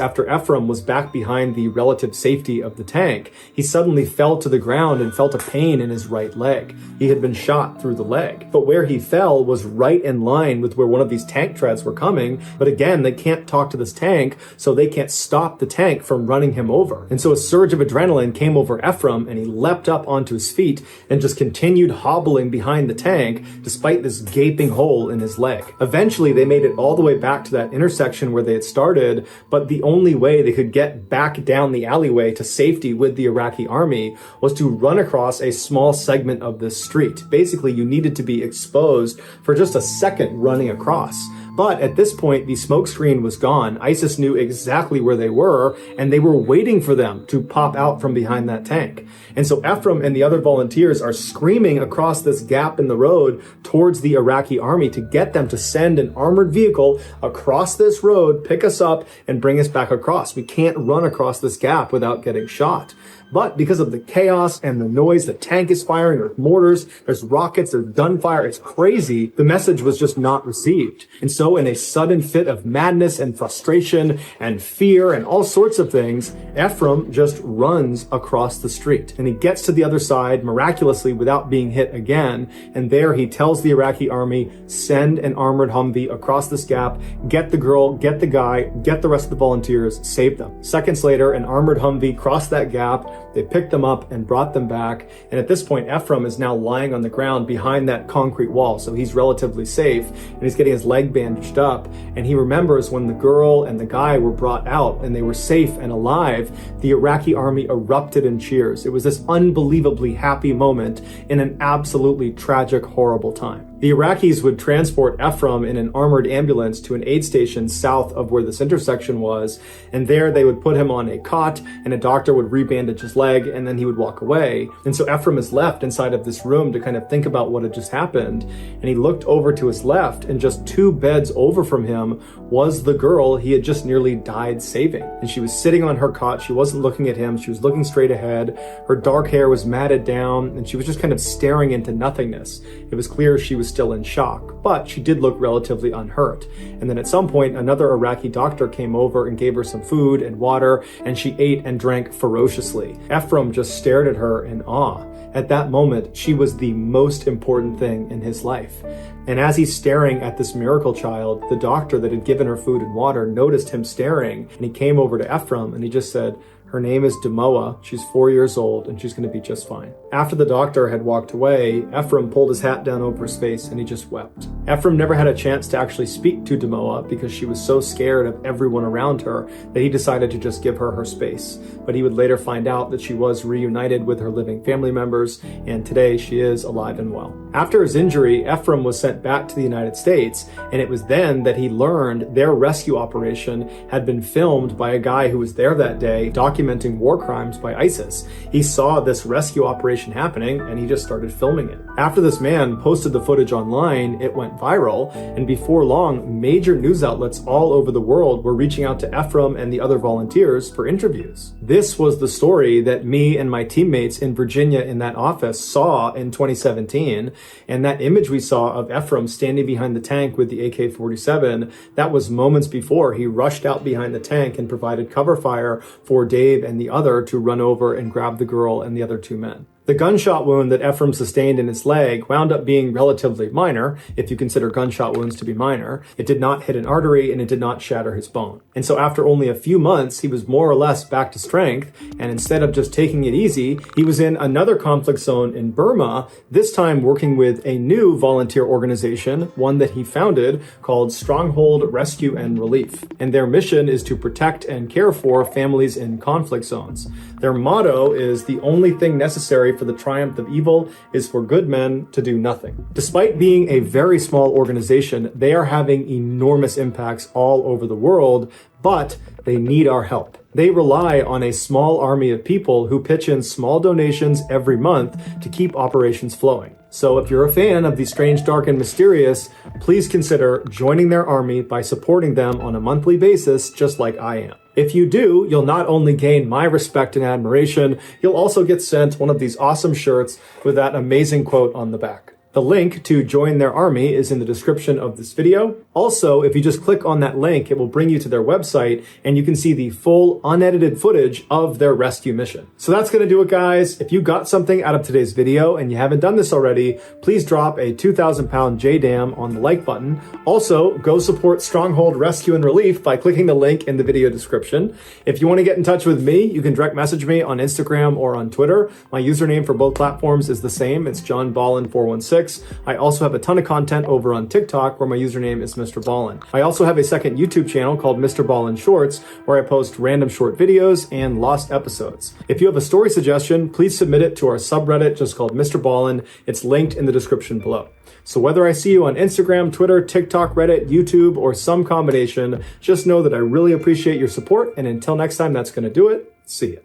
after Ephraim was back behind the relative safety of the tank, he suddenly fell to the ground and felt a pain in his right leg. He had been shot through the leg. But where he fell was right in line with where one of these tank treads were coming. But again, they can't talk to this tank, so they can't stop the tank from running him over. And so a surge of adrenaline came over Ephraim, and he leapt up onto his feet and just continued hobbling behind the tank despite this gaping hole in his leg. Eventually, they made it all the way back to that intersection where they had started, but the only way they could get back down the alleyway to safety with the Iraqi army was to run across a small segment of this street. Basically, you needed to be exposed for just a second running across. But at this point, the smoke screen was gone. ISIS knew exactly where they were, and they were waiting for them to pop out from behind that tank. And so Ephraim and the other volunteers are screaming across this gap in the road towards the Iraqi army to get them to send an armored vehicle across this road, pick us up, and bring us back across. We can't run across this gap without getting shot. But because of the chaos and the noise, the tank is firing, there's mortars, there's rockets, there's gunfire, it's crazy. The message was just not received. And so in a sudden fit of madness and frustration and fear and all sorts of things, Ephraim just runs across the street. And he gets to the other side miraculously without being hit again. And there he tells the Iraqi army, send an armored Humvee across this gap, get the girl, get the guy, get the rest of the volunteers, save them. Seconds later, an armored Humvee crossed that gap. They picked them up and brought them back. And at this point, Ephraim is now lying on the ground behind that concrete wall. So he's relatively safe, and he's getting his leg bandaged up. And he remembers when the girl and the guy were brought out and they were safe and alive, the Iraqi army erupted in cheers. It was this unbelievably happy moment in an absolutely tragic, horrible time. The Iraqis would transport Ephraim in an armored ambulance to an aid station south of where this intersection was, and there they would put him on a cot, and a doctor would rebandage his leg, and then he would walk away. And so Ephraim is left inside of this room to kind of think about what had just happened, and he looked over to his left, and just 2 beds over from him was the girl he had just nearly died saving. And she was sitting on her cot, she wasn't looking at him, she was looking straight ahead, her dark hair was matted down, and she was just kind of staring into nothingness. It was clear she was still in shock, but she did look relatively unhurt. And then at some point, another Iraqi doctor came over and gave her some food and water, and she ate and drank ferociously. Ephraim just stared at her in awe. At that moment, she was the most important thing in his life. And as he's staring at this miracle child, the doctor that had given her food and water noticed him staring, and he came over to Ephraim and he just said, "Her name is Demoa, she's 4 years old, and she's going to be just fine." After the doctor had walked away, Ephraim pulled his hat down over his face and he just wept. Ephraim never had a chance to actually speak to Demoa because she was so scared of everyone around her that he decided to just give her her space. But he would later find out that she was reunited with her living family members, and today she is alive and well. After his injury, Ephraim was sent back to the United States, and it was then that he learned their rescue operation had been filmed by a guy who was there that day, documenting war crimes by ISIS. He saw this rescue operation happening and he just started filming it. After this man posted the footage online, it went viral, and before long, major news outlets all over the world were reaching out to Ephraim and the other volunteers for interviews. This was the story that me and my teammates in Virginia in that office saw in 2017, and that image we saw of Ephraim standing behind the tank with the AK-47, that was moments before he rushed out behind the tank and provided cover fire for Dave and the other to run over and grab the girl and the other 2 men. The gunshot wound that Ephraim sustained in his leg wound up being relatively minor, if you consider gunshot wounds to be minor. It did not hit an artery and it did not shatter his bone. And so after only a few months, he was more or less back to strength, and instead of just taking it easy, he was in another conflict zone in Burma, this time working with a new volunteer organization, one that he founded called Stronghold Rescue and Relief. And their mission is to protect and care for families in conflict zones. Their motto is, "The only thing necessary for the triumph of evil is for good men to do nothing." Despite being a very small organization, they are having enormous impacts all over the world, but they need our help. They rely on a small army of people who pitch in small donations every month to keep operations flowing. So if you're a fan of the strange, dark, and mysterious, please consider joining their army by supporting them on a monthly basis, just like I am. If you do, you'll not only gain my respect and admiration, you'll also get sent one of these awesome shirts with that amazing quote on the back. The link to join their army is in the description of this video. Also, if you just click on that link, it will bring you to their website and you can see the full unedited footage of their rescue mission. So that's going to do it, guys. If you got something out of today's video and you haven't done this already, please drop a 2,000-pound JDAM on the like button. Also, go support Stronghold Rescue and Relief by clicking the link in the video description. If you want to get in touch with me, you can direct message me on Instagram or on Twitter. My username for both platforms is the same. It's JohnBallen416. I also have a ton of content over on TikTok where my username is MrBallen. I also have a second YouTube channel called MrBallen Shorts where I post random short videos and lost episodes. If you have a story suggestion, please submit it to our subreddit just called MrBallen. It's linked in the description below. So whether I see you on Instagram, Twitter, TikTok, Reddit, YouTube, or some combination, just know that I really appreciate your support, and until next time, that's going to do it. See ya.